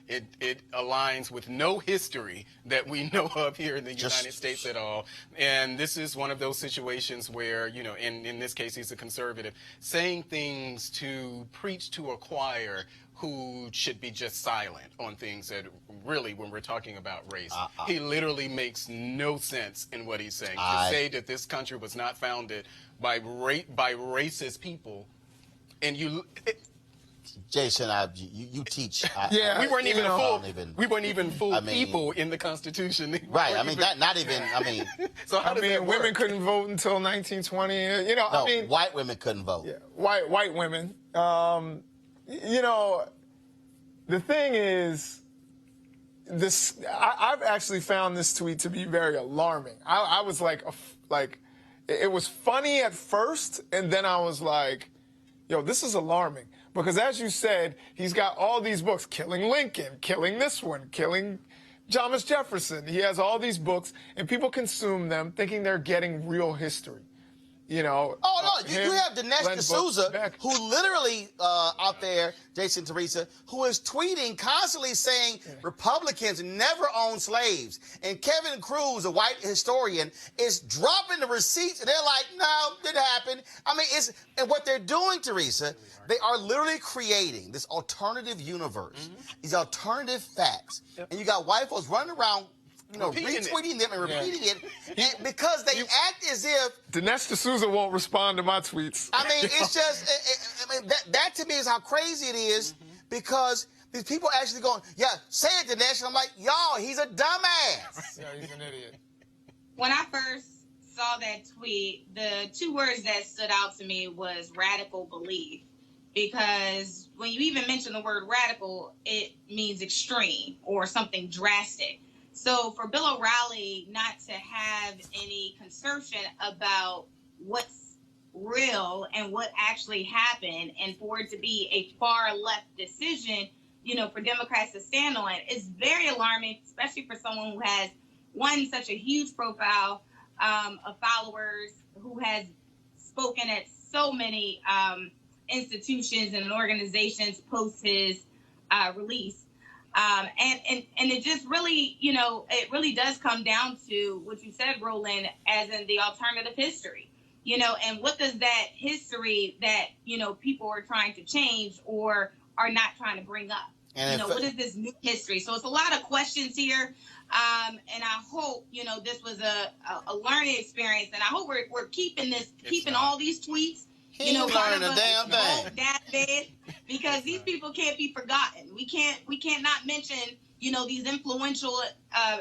It aligns with no history that we know of here in the United States at all. And this is one of those situations where, you know, in this case, he's a conservative, saying things to preach to a choir who should be just silent on things that really, when we're talking about race, he literally makes no sense in what he's saying. To say that this country was not founded by racist people, and Jason, you teach. Yeah, We weren't even you know, full. don't even- We weren't even full I mean- people in the Constitution. We Right. I weren't mean, even- not even. I mean, So how I does that mean, work? women couldn't vote until 1920. You know, no, I mean, white women couldn't vote. yeah, white women. You know, the thing is, this I've actually found this tweet to be very alarming. I was like, it was funny at first, and then I was like, yo, this is alarming. Because as you said, he's got all these books, Killing Lincoln, killing this one, killing Thomas Jefferson. He has all these books, and people consume them thinking they're getting real history. You know. Oh no, you have Dinesh Glenn D'Souza, Beck. who literally out there, Jason, Teresa, who is tweeting constantly saying Republicans never owned slaves, and Kevin Cruz, a white historian, is dropping the receipts, and they're like, no, didn't happen. I mean, and what they're doing, Teresa, they are literally creating this alternative universe, these alternative facts, and you got white folks running around, you know, Repeating it. retweeting them and repeating it, and because they act as if. Dinesh D'Souza won't respond to my tweets. I mean, it's just, I mean, that to me is how crazy it is, because these people actually going, yeah, say it, Dinesh. And I'm like, y'all, he's a dumbass. Yeah, he's an idiot. When I first saw that tweet, the two words that stood out to me was radical belief. Because when you even mention the word radical, it means extreme or something drastic. So for Bill O'Reilly not to have any concertion about what's real and what actually happened, and for it to be a far left decision, you know, for Democrats to stand on, is very alarming, especially for someone who has, one, such a huge profile of followers, who has spoken at so many institutions and organizations post his release. And it just really, you know, it really does come down to what you said, Roland, as in the alternative history, you know, and what does that history that, you know, people are trying to change or are not trying to bring up? And you know, what is this new history? So it's a lot of questions here. And I hope, you know, this was a learning experience, and I hope we're keeping all these tweets. He ain't learning a damn thing. Deathbed, because these people can't be forgotten. We can't not mention, you know, these influential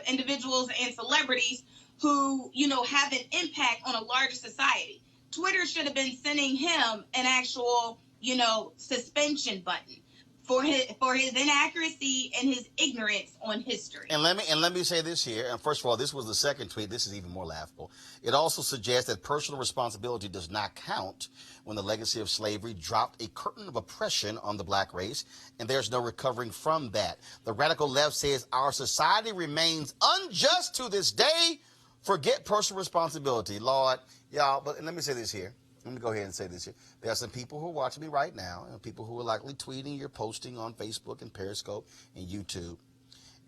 individuals and celebrities who, you know, have an impact on a larger society. Twitter should have been sending him an actual, you know, suspension button for his inaccuracy and his ignorance on history. And let me say this here. And first of all, this was the second tweet. This is even more laughable. It also suggests that personal responsibility does not count when the legacy of slavery dropped a curtain of oppression on the black race, and there's no recovering from that. The radical left says our society remains unjust to this day. Forget personal responsibility, Lord, y'all. But let me say this here. Let me go ahead and say this here. There are some people who are watching me right now, and people who are likely tweeting, you're posting on Facebook and Periscope and YouTube,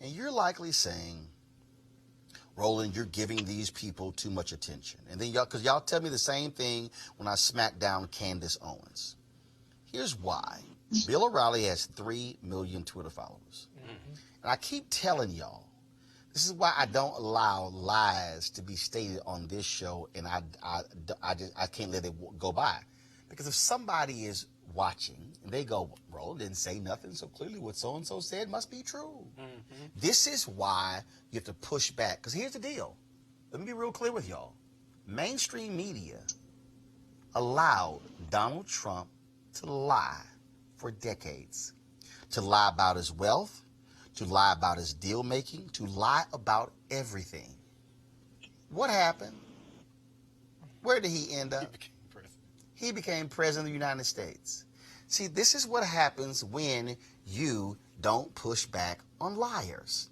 and you're likely saying, Roland, you're giving these people too much attention. And then y'all, because y'all tell me the same thing when I smack down Candace Owens. Here's why. Bill O'Reilly has 3 million Twitter followers. And I keep telling y'all, this is why I don't allow lies to be stated on this show, and I can't let it go by. Because if somebody is watching and they go, Roland didn't say nothing, so clearly what so-and-so said must be true. This is why you have to push back. Because here's the deal. Let me be real clear with y'all. Mainstream media allowed Donald Trump to lie for decades. To lie about his wealth, to lie about his deal making, to lie about everything. What happened? Where did he end up? He became president of the United States. See, this is what happens when you don't push back on liars.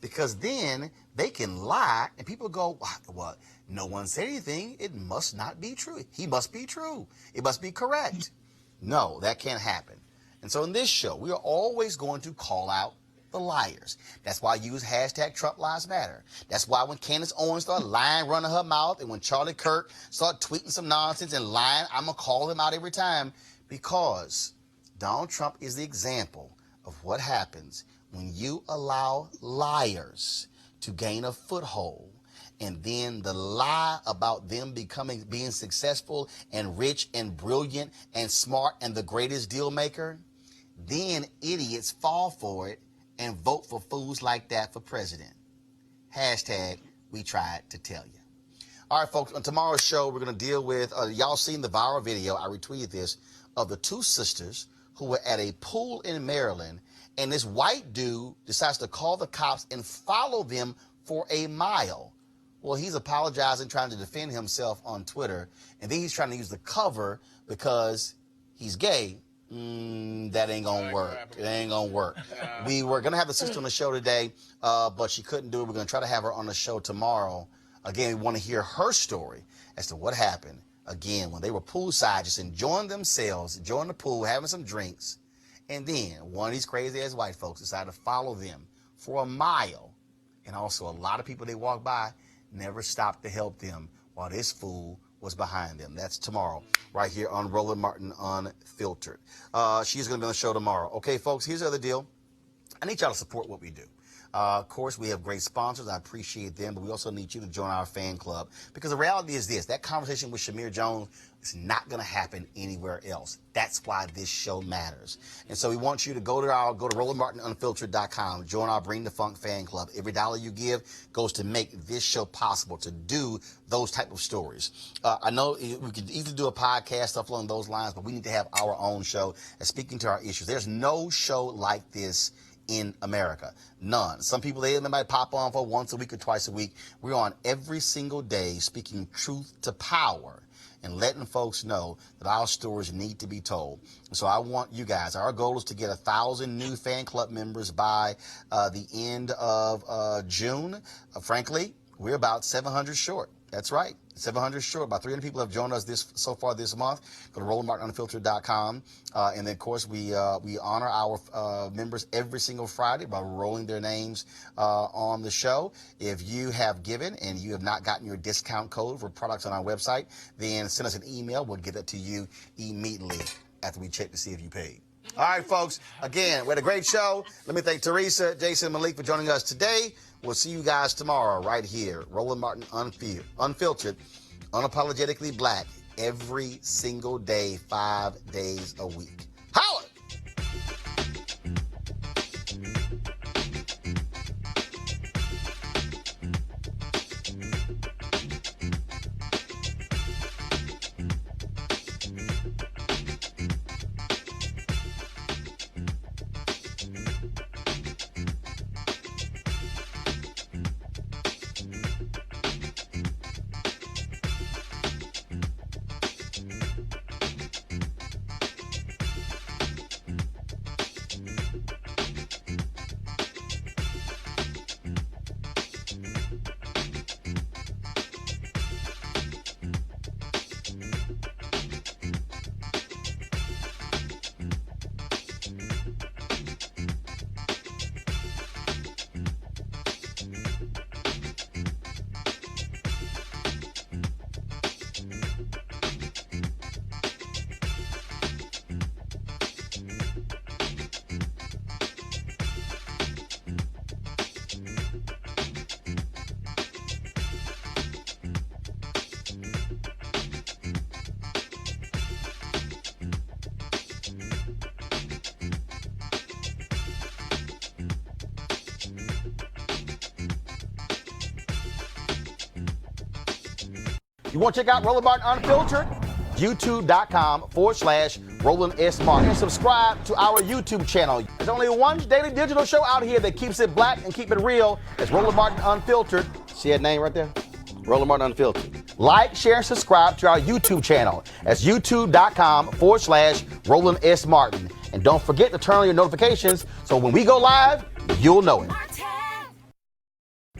Because then they can lie and people go, well, no one said anything. It must not be true. He must be true. It must be correct. No, that can't happen. And so in this show, we are always going to call out the liars. That's why I use hashtag Trump Lives Matter. That's why when Candace Owens started lying, running her mouth, and when Charlie Kirk started tweeting some nonsense and lying, I'm going to call him out every time, because Donald Trump is the example of what happens when you allow liars to gain a foothold, and then the lie about them being successful and rich and brilliant and smart and the greatest deal maker, Then idiots fall for it and vote for fools like that for president. Hashtag, we tried to tell you. All right, folks, on tomorrow's show, we're going to deal with, y'all seen the viral video, I retweeted this, of the two sisters who were at a pool in Maryland, and this white dude decides to call the cops and follow them for a mile. Well, he's apologizing, trying to defend himself on Twitter, and then he's trying to use the cover because he's gay. That ain't gonna work. It ain't gonna work. We were gonna have the sister on the show today, but she couldn't do it. We're gonna try to have her on the show tomorrow. Again, we want to hear her story as to what happened. Again, when they were poolside, just enjoying themselves, enjoying the pool, having some drinks, and then one of these crazy-ass white folks decided to follow them for a mile. And also, a lot of people they walked by never stopped to help them while this fool was behind them. That's tomorrow, right here on Roland Martin Unfiltered. She's going to be on the show tomorrow. Okay, folks, here's the other deal. I need y'all to support what we do. Of course, we have great sponsors. I appreciate them, but we also need you to join our fan club, because the reality is this: that conversation with Shamir Jones is not going to happen anywhere else. That's why this show matters. And so we want you to go to RolandMartinUnfiltered.com, join our Bring the Funk fan club. Every dollar you give goes to make this show possible, to do those type of stories. I know we could easily do a podcast, stuff along those lines, but we need to have our own show that's speaking to our issues. There's no show like this in America. None. Some people, they might pop on for once a week or twice a week. We're on every single day speaking truth to power and letting folks know that our stories need to be told. So I want you guys, our goal is to get 1,000 new fan club members by the end of June. Frankly, we're about 700 short. That's right. 700 short. About 300 people have joined us so far this month. Go to RolandMartinUnfiltered.com. And then, of course, we honor our members every single Friday by rolling their names on the show. If you have given and you have not gotten your discount code for products on our website, then send us an email. We'll get that to you immediately after we check to see if you paid. All right, folks. Again, we had a great show. Let me thank Teresa, Jason, and Malik for joining us today. We'll see you guys tomorrow right here. Roland Martin Unfiltered, unapologetically black, every single day, 5 days a week. Holla! You want to check out Roland Martin Unfiltered? YouTube.com/Roland S. Martin. And subscribe to our YouTube channel. There's only one daily digital show out here that keeps it black and keep it real. It's Roland Martin Unfiltered. See that name right there? Roland Martin Unfiltered. Like, share, and subscribe to our YouTube channel. That's YouTube.com/Roland S. Martin. And don't forget to turn on your notifications so when we go live, you'll know it.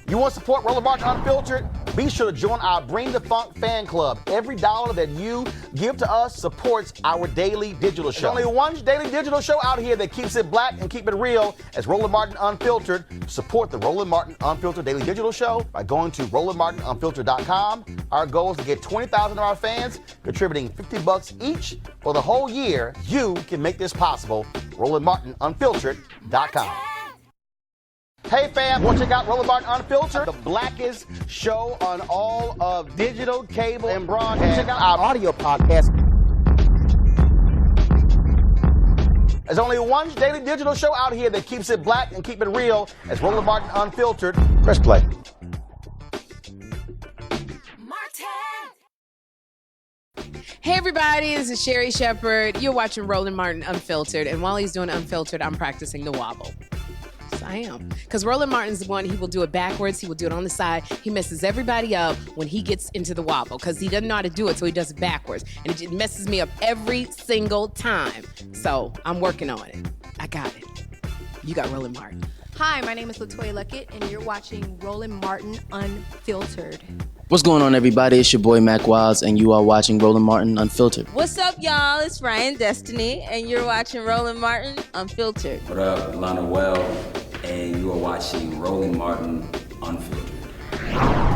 You want to support Roland Martin Unfiltered? Be sure to join our Bring the Funk fan club. Every dollar that you give to us supports our daily digital show. There's only one daily digital show out here that keeps it black and keep it real. It's Roland Martin Unfiltered. Support the Roland Martin Unfiltered daily digital show by going to RolandMartinUnfiltered.com. Our goal is to get 20,000 of our fans contributing $50 each for the whole year. You can make this possible. RolandMartinUnfiltered.com. Hey fam, want to check out Roland Martin Unfiltered, the blackest show on all of digital, cable, and broadcast. Check out our audio podcast. There's only one daily digital show out here that keeps it black and keep it real. It's Roland Martin Unfiltered. Press play. Hey everybody, this is Sherry Shepherd. You're watching Roland Martin Unfiltered, and while he's doing Unfiltered, I'm practicing the wobble. Yes, I am. Because Roland Martin's the one, he will do it backwards, he will do it on the side. He messes everybody up when he gets into the wobble, because he doesn't know how to do it, so he does it backwards. And it just messes me up every single time. So I'm working on it. I got it. You got Roland Martin. Hi, my name is LaToya Luckett, and you're watching Roland Martin Unfiltered. What's going on, everybody? It's your boy Mac Wilds, and you are watching Roland Martin Unfiltered. What's up, y'all? It's Ryan Destiny, and you're watching Roland Martin Unfiltered. What up, Lana Well, and you are watching Roland Martin Unfiltered.